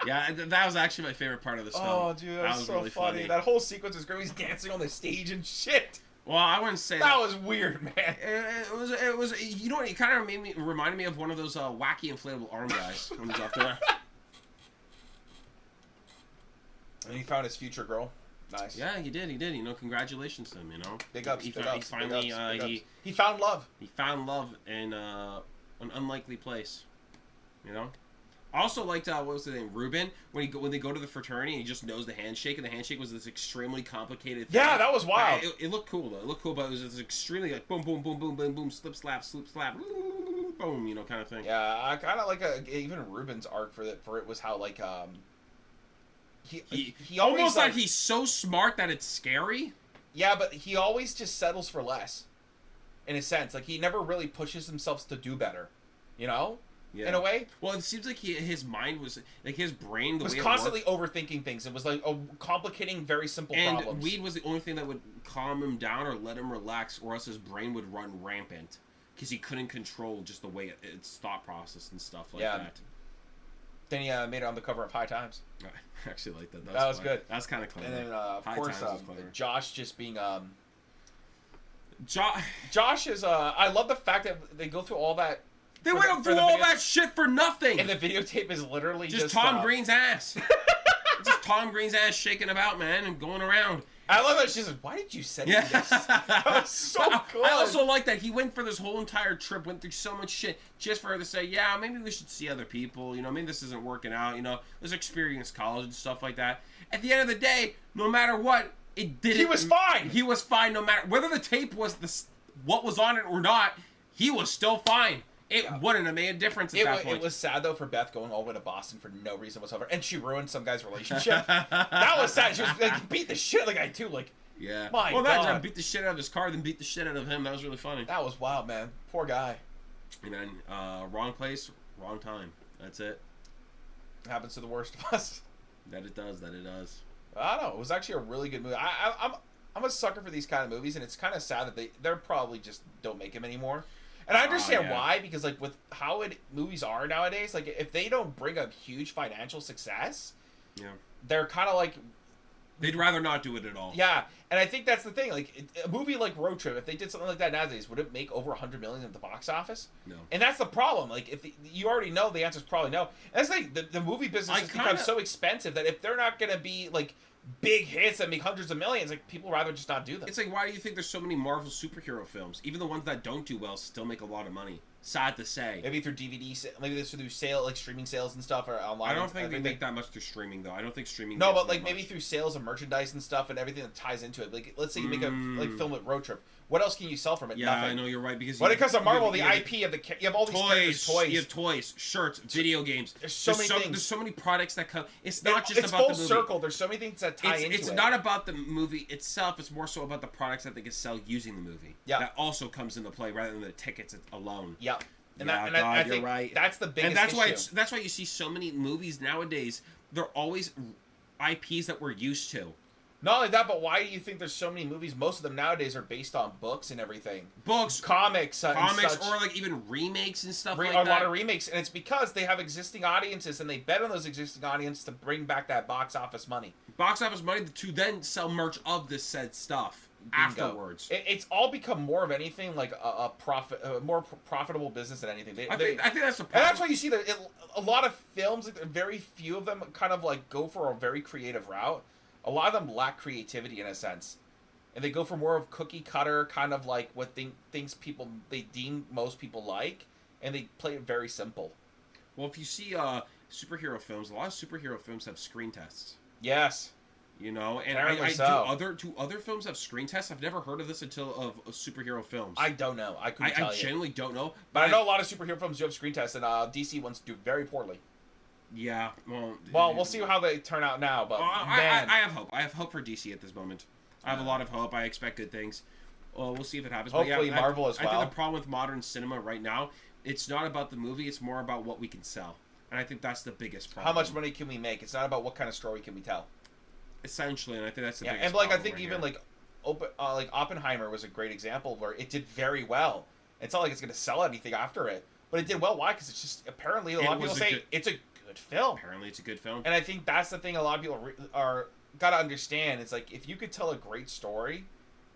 Yeah, that was actually my favorite part of this film. Oh, dude, that was so really funny. That whole sequence is great. He's dancing on the stage and shit. Well, I wouldn't say that was weird, man. It was. You know what? It kind of reminded me of one of those wacky inflatable arm guys when he's up there. And he found his future girl. Nice. Yeah, he did. Congratulations to him. Big ups. He finally he found love. He found love in an unlikely place. I also liked what was the name, Ruben, when they go to the fraternity and he just knows the handshake, and the handshake was this extremely complicated thing. Yeah, that was wild. It looked cool though. It looked cool, but it was this extremely like boom, boom, boom, boom, boom, boom, slip, slap, boom, kind of thing. Yeah, I kind of like even Ruben's arc for it was how like he always almost like he's so smart that it's scary. Yeah, but he always just settles for less. In a sense, like he never really pushes himself to do better. Yeah. In a way. Well, it seems like his mind was like his brain was constantly overthinking things. It was like complicating very simple problems. And weed was the only thing that would calm him down or let him relax, or else his brain would run rampant because he couldn't control just the way its thought process and stuff like that. Then he made it on the cover of High Times. I actually like that. That was good. That's kind of clever. And then of course Josh just being Josh is I love the fact that they go through all that. They went through all that shit for nothing. And the videotape is literally just Tom Green's ass. Just Tom Green's ass shaking about, man, and going around. I love that she says, "Why did you send me this?" That was so good. I also like that he went for this whole entire trip, went through so much shit just for her to say, "Yeah, maybe we should see other people. Maybe this isn't working out. Let's experience college and stuff like that." At the end of the day, no matter what, it didn't. He was fine. He was fine, no matter whether the tape was what was on it or not. He was still fine. It wouldn't have made a difference at that point. It was sad, though, for Beth going all the way to Boston for no reason whatsoever. And she ruined some guy's relationship. That was sad. She was like, beat the shit out of the guy, too. Like, yeah. My God. That beat the shit out of his car, then beat the shit out of him. That was really funny. That was wild, man. Poor guy. And then, wrong place, wrong time. That's it. Happens to the worst of us. That it does. I don't know. It was actually a really good movie. I'm a sucker for these kind of movies, and it's kind of sad that they're probably just don't make them anymore. And I understand why, because like with how movies are nowadays, like if they don't bring a huge financial success, they're kind of like they'd rather not do it at all. Yeah, and I think that's the thing. Like a movie like Road Trip, if they did something like that nowadays, would it make over $100 million at the box office? No. And that's the problem. Like if you already know the answer is probably no. And that's the thing. The movie business has become so expensive that if they're not going to be like big hits that make hundreds of millions, like people rather just not do them. It's like, why do you think there's so many Marvel superhero films? Even the ones that don't do well still make a lot of money. Sad to say. Maybe through DVD, maybe this through like streaming sales and stuff, or online. I don't think they make that much through streaming, though. I don't think streaming. No, but like maybe through sales of merchandise and stuff and everything that ties into it. Like, let's say you make a film with Road Trip. What else can you sell from it? Yeah, Nothing. I know you're right, because when it comes to Marvel, the IP of you have all these toys, toys. You have toys, shirts, video games. There's so many things. There's so many products that come. It's not just it's about the full movie. circle. There's so many things that tie into it. It's not about the movie itself. It's more so about the products that they can sell using the movie. Yeah. That also comes into play rather than the tickets alone. Yeah. And I think right. That's the biggest issue. That's why you see so many movies nowadays. They're always IPs that we're used to. Not only that, but why do you think there's so many movies? Most of them nowadays are based on books and everything. Books, comics, or like even remakes and stuff like that. A lot of remakes, and it's because they have existing audiences and they bet on those existing audiences to bring back that box office money. Box office money to then sell merch of this said stuff. Bingo. Afterwards, it's all become more of anything like a more profitable business than anything. I think that's the problem. And that's why you see that a lot of films, like, very few of them kind of like go for a very creative route. A lot of them lack creativity in a sense, and they go for more of cookie cutter kind of like what things people they deem most people like, and they play it very simple. Well, if you see superhero films, a lot of superhero films have screen tests. Yes. You know, and do other films have screen tests? I've never heard of this until of superhero films. I don't know. I couldn't tell you. I genuinely don't know. But I know a lot of superhero films do have screen tests, and DC ones do very poorly. Yeah. Well, we'll see how they turn out now, but man. I have hope. I have hope for DC at this moment. I have a lot of hope. I expect good things. We'll see if it happens. Hopefully Marvel as well. I think the problem with modern cinema right now, it's not about the movie, it's more about what we can sell. And I think that's the biggest problem. How much money can we make? It's not about what kind of story can we tell. Essentially, and I think that's the biggest and like I problem think right even here. like Oppenheimer was a great example where it did very well. It's not like it's going to sell anything after it, but it did well. Why? Because it's just apparently a lot of people say it's a good film. Apparently, it's a good film. And I think that's the thing a lot of people are got to understand. It's like if you could tell a great story,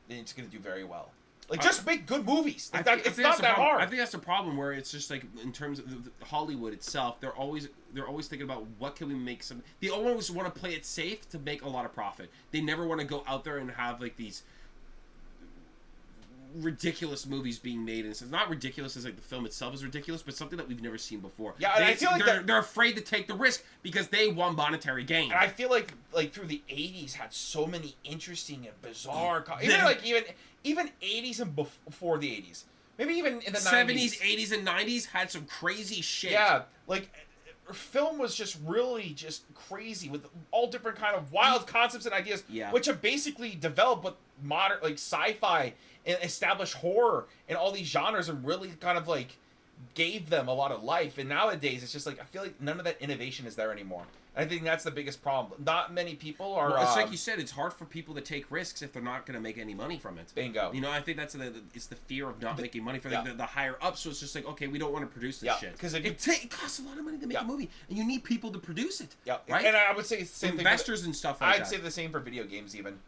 then it's going to do very well. Like just make good movies. Like it's not that hard. I think that's the problem where it's just like in terms of Hollywood itself, they're always thinking about what can we make some. They always want to play it safe to make a lot of profit. They never want to go out there and have like these ridiculous movies being made, and it's not ridiculous as like the film itself is ridiculous, but something that we've never seen before. Yeah, and I feel like they're afraid to take the risk because they want monetary gain. And I feel like through the 80s had so many interesting and bizarre even 80s and before the 80s. Maybe even in the 70s, 80s, and 90s had some crazy shit. Yeah, like film was just really just crazy with all different kind of wild concepts and ideas, which have basically developed with modern like sci-fi and established horror and all these genres and really kind of like gave them a lot of life. And nowadays it's just like I feel like none of that innovation is there anymore. And I think that's the biggest problem. Not many people are. Well, it's like you said, it's hard for people to take risks if they're not going to make any money from it. Bingo. You know, I think that's it's the fear of not making money for the higher ups. So it's just like, okay, we don't want to produce this shit because it costs a lot of money to make a movie, and you need people to produce it. Yeah, right. And I would say the same investors and stuff like that. I'd say the same for video games even.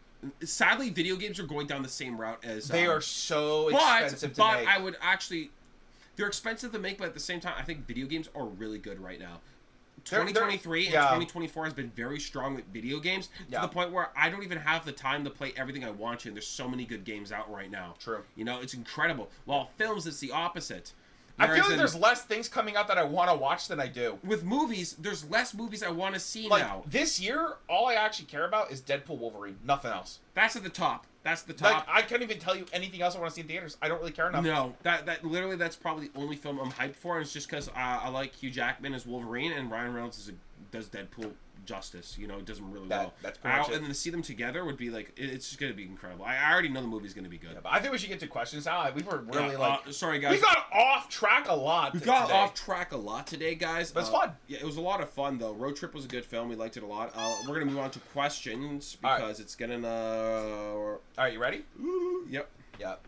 Sadly, video games are going down the same route as they are so expensive to make. But I would actually, they're expensive to make, but at the same time, I think video games are really good right now. 2023 and 2024 has been very strong with video games to the point where I don't even have the time to play everything I want to. And there's so many good games out right now. True. You know, it's incredible. While films, it's the opposite. I feel like there's less things coming out that I want to watch than I do. With movies, there's less movies I want to see like, now. This year, all I actually care about is Deadpool Wolverine. Nothing else. That's at the top. That's the top. Like, I can't even tell you anything else I want to see in theaters. I don't really care enough. No, that literally, that's probably the only film I'm hyped for, and it's just because I like Hugh Jackman as Wolverine, and Ryan Reynolds does Deadpool justice. You know, it does him really well. That's pretty much it. And then to see them together would be like, it's just going to be incredible. I already know the movie's going to be good. Yeah, but I think we should get to questions now. We were really sorry guys. We got off track a lot. We got off track a lot today, guys. But it's fun. Yeah, it was a lot of fun though. Road Trip was a good film. We liked it a lot. We're gonna move on to questions because it's getting All right, you ready? Yep. Yep.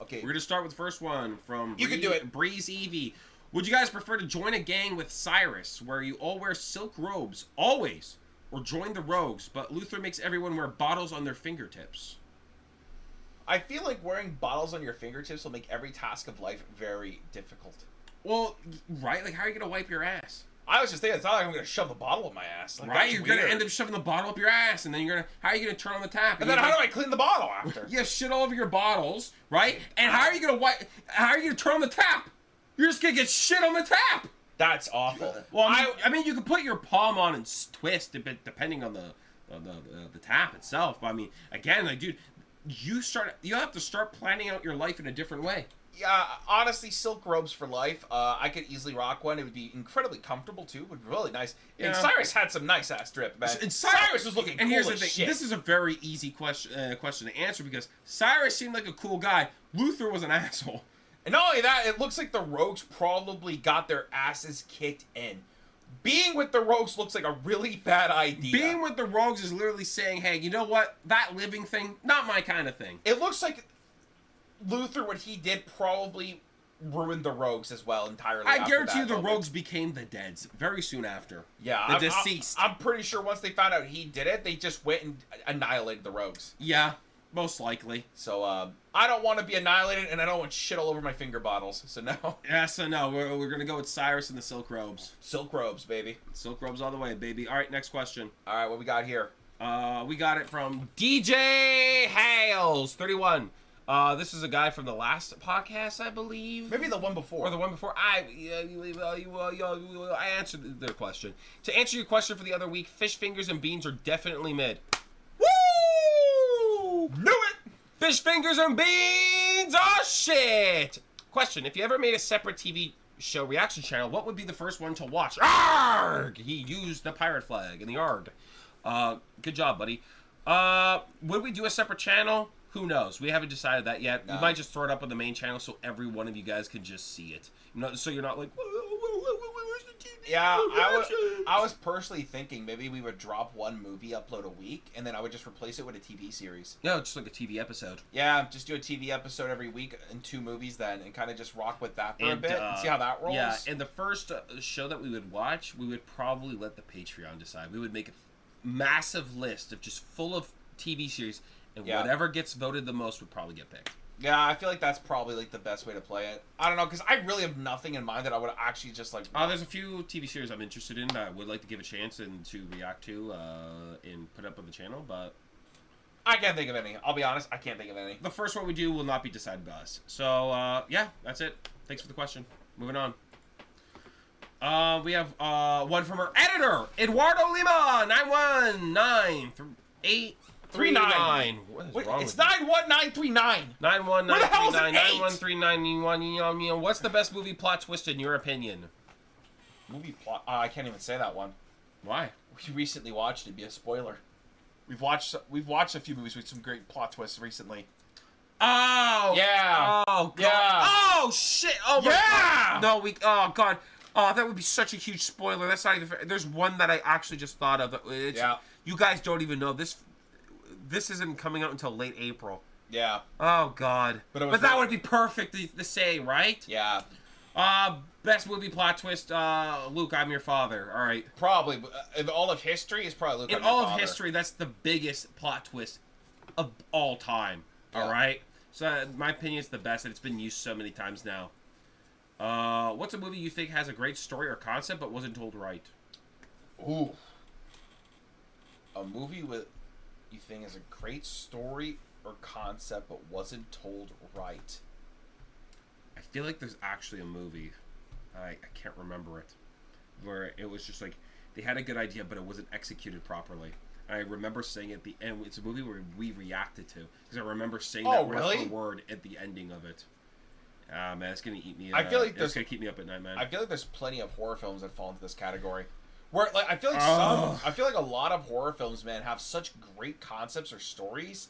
Okay. We're gonna start with the first one from You can do it. Breeze Evie. Would you guys prefer to join a gang with Cyrus, where you all wear silk robes always, or join the Rogues, but Luther makes everyone wear bottles on their fingertips? I feel like wearing bottles on your fingertips will make every task of life very difficult. Well, right? Like, how are you gonna wipe your ass? I was just thinking, it's not like I'm gonna shove the bottle in my ass. Like, right? You're gonna end up shoving the bottle up your ass, and then how are you gonna turn on the tap? And then how do I clean the bottle after? You have shit all over your bottles, right? And how are you gonna How are you gonna turn on the tap? You're just gonna get shit on the tap. That's awful. Well, I mean, you can put your palm on and twist a bit depending on the tap itself. I mean, again, like, dude, you have to start planning out your life in a different way. Yeah, honestly, silk robes for life. I could easily rock one. It would be incredibly comfortable too. It would be really nice. Yeah. And Cyrus had some nice ass drip, man. And Cyrus was looking cool. And here's the thing: this is a very easy question to answer because Cyrus seemed like a cool guy. Luther was an asshole. And not only that, it looks like the Rogues probably got their asses kicked in. Being with the Rogues looks like a really bad idea. Being with the Rogues is literally saying, hey, you know what? That living thing, not my kind of thing. It looks like Luther, what he did, probably ruined the Rogues as well entirely. I guarantee you the Rogues became the Deads very soon after. Yeah. The deceased. I'm pretty sure once they found out he did it, they just went and annihilated the Rogues. Yeah. Most likely. So, I don't want to be annihilated, and I don't want shit all over my finger bottles, so no. Yeah, so no, we're going to go with Cyrus and the silk robes. Silk robes, baby. Silk robes all the way, baby. All right, next question. All right, what we got here? We got it from DJ Hales, 31. This is a guy from the last podcast, I believe. Maybe the one before. Or the one before. I answered the question. To answer your question for the other week, fish fingers and beans are definitely mid. Knew it! Fish fingers and beans! Oh, shit! Question, if you ever made a separate TV show reaction channel, what would be the first one to watch? Arrgh! He used the pirate flag in the ARG. Good job, buddy. Would we do a separate channel? Who knows? We haven't decided that yet. No. We might just throw it up on the main channel so every one of you guys can just see it. So you're not like, where's the TV? Yeah, I was personally thinking maybe we would drop one movie, upload a week, and then I would just replace it with a TV series. Yeah, just like a TV episode. Yeah, just do a TV episode every week and 2 movies then, and kind of just rock with that for a bit and see how that rolls. Yeah, and the first show that we would watch, we would probably let the Patreon decide. We would make a massive list of just full of TV series, and whatever gets voted the most would probably get picked. Yeah, I feel like that's probably like the best way to play it. I don't know, because I really have nothing in mind that I would actually just like... There's a few TV series I'm interested in that I would like to give a chance and to react to and put up on the channel, but... I can't think of any. I'll be honest, I can't think of any. The first one we do will not be decided by us. So, yeah, that's it. Thanks for the question. Moving on. We have one from our editor, Eduardo Lima, 919839. What is wrong it's with 91939. 91939. What's the best movie plot twist in your opinion? Movie plot? I can't even say that one. Why? We recently watched it. Be a spoiler. We've watched a few movies with some great plot twists recently. Oh yeah. Oh god. Yeah. Oh shit. Oh my god. No, oh god. Oh, that would be such a huge spoiler. That's not even fair. There's one that I actually just thought of. You guys don't even know this. This isn't coming out until late April. Yeah. Oh god. But that would be perfect to say, right? Yeah. Best movie plot twist. Luke, I'm your father. All right. Probably. In all of history, it's probably Luke. In all of history, that's the biggest plot twist of all time. Yeah. All right. So, my opinion, it's the best, and it's been used so many times now. What's a movie you think has a great story or concept but wasn't told right? Ooh. A movie with you think has a great story or concept but wasn't told right. I feel like there's actually a movie. I can't remember it. Where it was just like they had a good idea, but it wasn't executed properly. And I remember saying at the end, it's a movie where we reacted to because I remember saying that word for word at the ending of it. Man, it's gonna eat me. I feel like it's gonna keep me up at night, man. I feel like there's plenty of horror films that fall into this category. Where like I feel like a lot of horror films, man, have such great concepts or stories,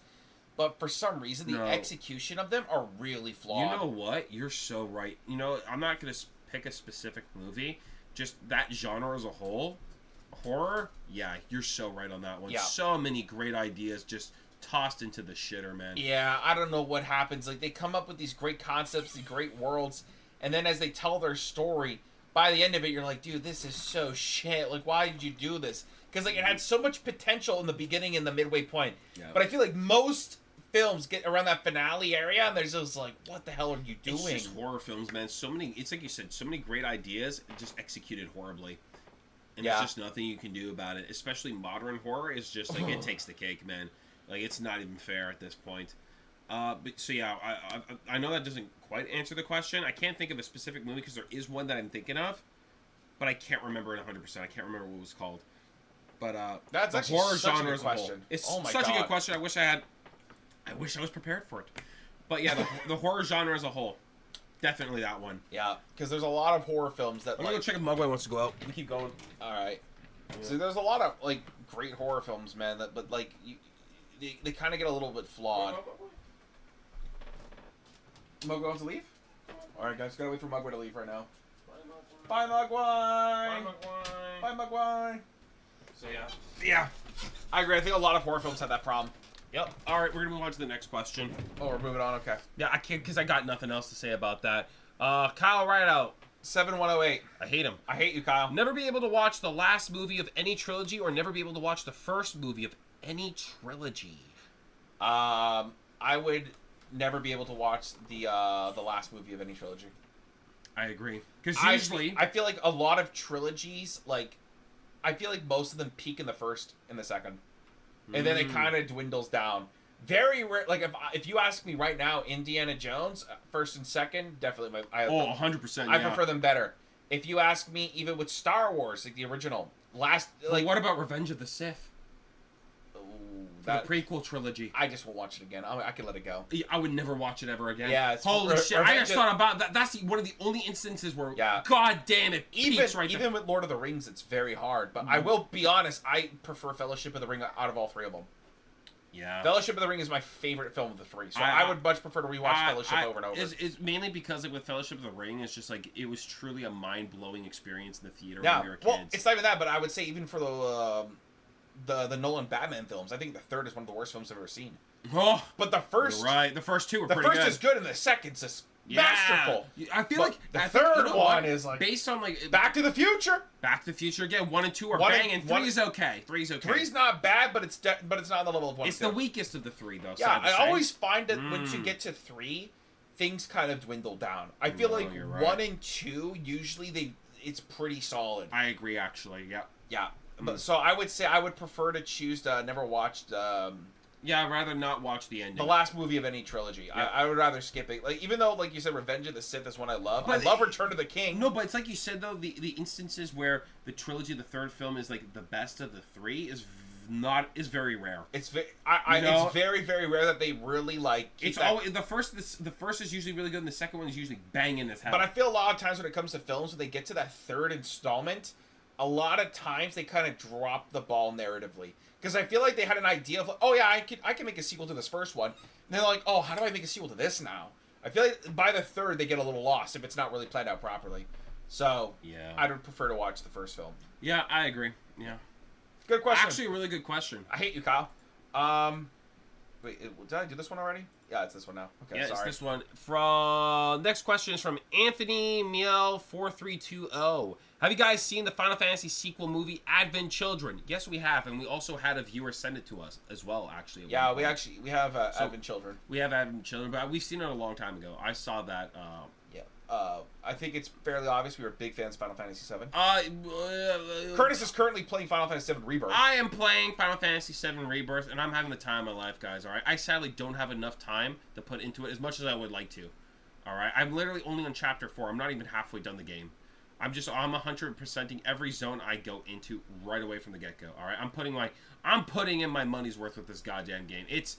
but for some reason the execution of them are really flawed. You know what? You're so right. You know, I'm not gonna pick a specific movie. Just that genre as a whole, horror. Yeah, you're so right on that one. Yeah. So many great ideas just tossed into the shitter, man. Yeah, I don't know what happens. Like, they come up with these great concepts, these great worlds, and then as they tell their story, by the end of it, you're like, dude, this is so shit. Like, why did you do this? Because, like, it had so much potential in the beginning and the midway point. Yeah. But I feel like most films get around that finale area, and there's just like, what the hell are you doing? It's just horror films, man. So many, it's like you said, so many great ideas, just executed horribly. And there's just nothing you can do about it. Especially modern horror is just, like, it takes the cake, man. Like, it's not even fair at this point. But so yeah, I know that doesn't quite answer the question. I can't think of a specific movie because there is one that I'm thinking of, but I can't remember it 100%. I can't remember what it was called. But that's the actually horror such genre a as good a whole. question. It's oh my such God. a good question. I wish I was prepared for it. But yeah, the horror genre as a whole, definitely that one. Yeah, because there's a lot of horror films that. I'm gonna go check if Mugway wants to go out. We keep going. All right. Yeah. So there's a lot of like great horror films, man. But like they kind of get a little bit flawed. Mugway wants to leave? Alright guys, gotta wait for Mugway to leave right now. Bye Mugway! Bye Mugway! Bye Mugway! So yeah. I agree, I think a lot of horror films have that problem. Yep. Alright, we're gonna move on to the next question. Oh, we're moving on, okay. Yeah, I can't, because I got nothing else to say about that. Kyle Rideout. 7108. I hate him. I hate you, Kyle. Never be able to watch the last movie of any trilogy, or never be able to watch the first movie of any trilogy. I would never be able to watch the last movie of any trilogy. I agree. Because usually I feel like a lot of trilogies, like I feel like most of them peak in the first and the second, and then it kind of dwindles down. Very rare. Like if you ask me right now, Indiana Jones first and second, definitely 100%. I prefer them better. If you ask me, even with Star Wars, like the original last, like what about Revenge of the Sith? The prequel trilogy. I just won't watch it again. I can let it go. I would never watch it ever again. Yeah. Holy shit! I just thought about that. That's one of the only instances where, God damn it, even with Lord of the Rings, it's very hard. But I will be honest, I prefer Fellowship of the Ring out of all three of them. Yeah. Fellowship of the Ring is my favorite film of the three, so I would much prefer to rewatch Fellowship over and over. It's mainly because like with Fellowship of the Ring, it's just like it was truly a mind-blowing experience in the theater when we were kids. Well, it's not even that, but I would say even for the Nolan Batman films, I think the third is one of the worst films I've ever seen. Oh, but the first, right? The first two were pretty good. The first is good, and the second's just masterful. I feel like the third one is like based on like Back to the Future. Back to the Future again. 1 and 2 are banging. 3 is okay. 3's okay. 3's not bad, but it's not on the level of 1. It's the weakest of the 3, though. Yeah, I always find that once you get to 3, things kind of dwindle down. I feel like 1 and 2 usually it's pretty solid. I agree, actually. Yeah. Yeah. But, so I would say I would prefer to choose to never watch. Yeah, I'd rather not watch the ending. The last movie of any trilogy. Yeah. I would rather skip it. Like even though, like you said, Revenge of the Sith is one I love. But I love Return of the King. No, but it's like you said though, the instances where the trilogy, the third film, is like the best of the 3 is very rare. It's very very rare that they really like. It's always the first is usually really good, and the second one is usually banging as hell. But I feel a lot of times when it comes to films, when they get to that third installment, a lot of times they kind of drop the ball narratively. Because I feel like they had an idea of, like, oh yeah, I can make a sequel to this first one. And they're like, oh, how do I make a sequel to this now? I feel like by the third, they get a little lost if it's not really planned out properly. So, yeah, I would prefer to watch the first film. Yeah, I agree. Yeah. Good question. Actually, a really good question. I hate you, Kyle. Wait, did I do this one already? Yeah, it's this one now. Okay, sorry. It's this one. Next question is from Anthony Miel 4320. Have you guys seen the Final Fantasy sequel movie Advent Children? Yes, we have, and we also had a viewer send it to us as well. Actually, yeah, we have Advent Children. We have Advent Children, but we've seen it a long time ago. I saw that. I think it's fairly obvious we were big fans of Final Fantasy VII. Curtis is currently playing Final Fantasy VII Rebirth. I am playing Final Fantasy VII Rebirth, and I'm having the time of my life, guys. All right, I sadly don't have enough time to put into it as much as I would like to. All right, I'm literally only on chapter 4. I'm not even halfway done the game. I'm 100%ing every zone I go into right away from the get-go. All right, I'm putting in my money's worth with this goddamn game. It's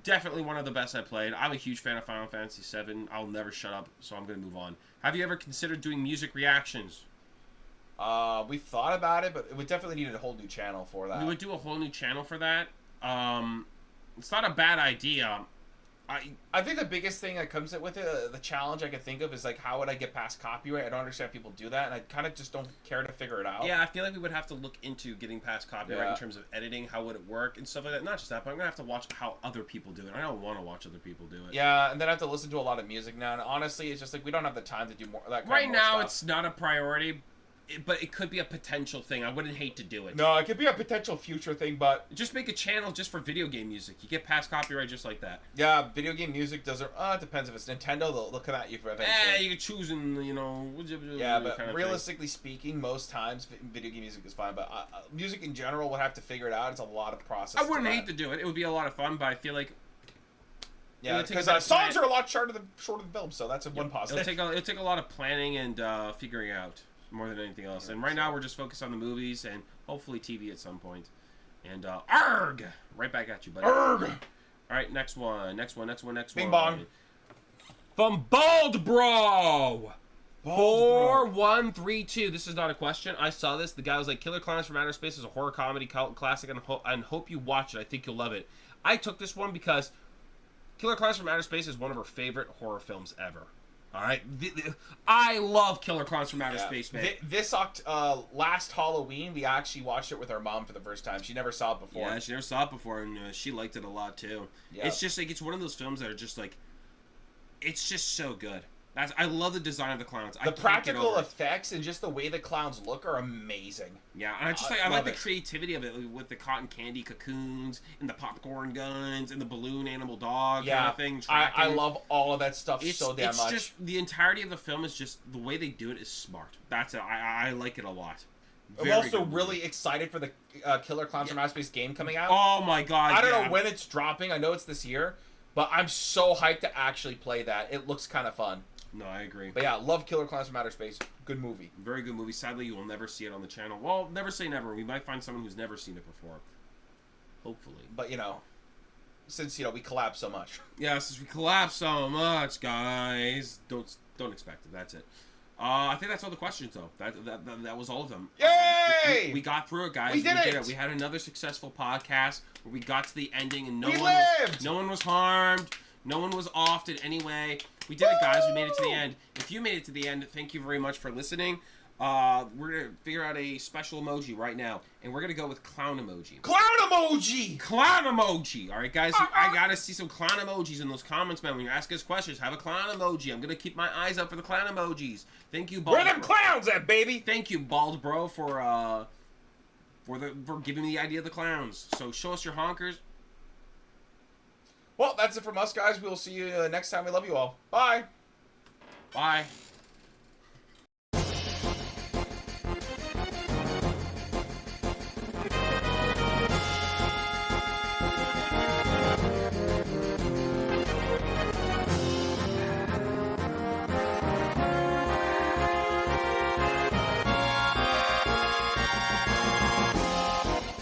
definitely one of the best I played. I'm a huge fan of Final Fantasy VII. I'll never shut up, so I'm gonna move on. Have you ever considered doing music reactions? We've thought about it, but it would definitely need a whole new channel for that. We would do a whole new channel for that. It's not a bad idea. I think the biggest thing that comes with it, the challenge I could think of is like, how would I get past copyright? I don't understand people do that, and I kind of just don't care to figure it out. Yeah, I feel like we would have to look into getting past copyright in terms of editing, how would it work, and stuff like that. Not just that, but I'm going to have to watch how other people do it. I don't want to watch other people do it. Yeah, and then I have to listen to a lot of music now, and honestly, it's just like, we don't have the time to do more that kind right of now, stuff. It's not a priority, but it could be a potential thing. I wouldn't hate to do it. No, it could be a potential future thing, but... Just make a channel just for video game music. You get past copyright just like that. Yeah, video game music doesn't... it depends. If it's Nintendo, they'll come at you for eventually. Yeah, you can choose and, you know... Yeah, but kind of realistically speaking, most times video game music is fine, but music in general would have to figure it out. It's a lot of process. I wouldn't hate to do it. It would be a lot of fun, but I feel like... Yeah, because songs are a lot shorter than film, so that's one positive. It'll take a lot of planning and figuring out. More than anything else. And right now we're just focused on the movies and hopefully TV at some point. And ARG! Right back at you, buddy. ARG! Alright, next one. Bing bong. From Bald Bro! 4132. This is not a question. I saw this. The guy was like, Killer Clowns from Outer Space is a horror comedy cult classic and hope you watch it. I think you'll love it. I took this one because Killer Clowns from Outer Space is one of her favorite horror films ever. Alright, I love Killer Clowns from Outer Space, man. Last Halloween, we actually watched it with our mom for the first time. She never saw it before. Yeah, she never saw it before, and she liked it a lot, too. Yeah. It's just, like, it's one of those films that are just, like, it's just so good. I love the design of the clowns. The practical effects and just the way the clowns look are amazing. Yeah, and I like the creativity of it with the cotton candy cocoons and the popcorn guns and the balloon animal dog kind of thing. I love all of that stuff so damn much. Just the entirety of the film is just the way they do it is smart. That's it. I like it a lot. I'm also really excited for the Killer Clowns from Outer Space game coming out. Oh my god! I don't know when it's dropping. I know it's this year, but I'm so hyped to actually play that. It looks kind of fun. No, I agree. But yeah, love Killer Clowns from Outer Space. Good movie. Very good movie. Sadly, you will never see it on the channel. Well, never say never. We might find someone who's never seen it before. Hopefully. But, you know, since, you know, we collapse so much. Yeah, since we collapse so much, guys. Don't expect it. That's it. I think that's all the questions, though. That was all of them. Yay! We got through it, guys. We did it! We had another successful podcast where we got to the ending and no one was harmed. No one was offed in any way. We did it, guys. We made it to the end. If you made it to the end, thank you very much for listening. We're going to figure out a special emoji right now. And we're going to go with clown emoji. Clown emoji! Clown emoji! All right, guys. I got to see some clown emojis in those comments, man. When you ask us questions, have a clown emoji. I'm going to keep my eyes up for the clown emojis. Thank you, Bald. Where them clowns at, baby? Thank you, Bald Bro, for giving me the idea of the clowns. So show us your honkers. Well, that's it from us, guys. We'll see you next time. We love you all. Bye. Bye.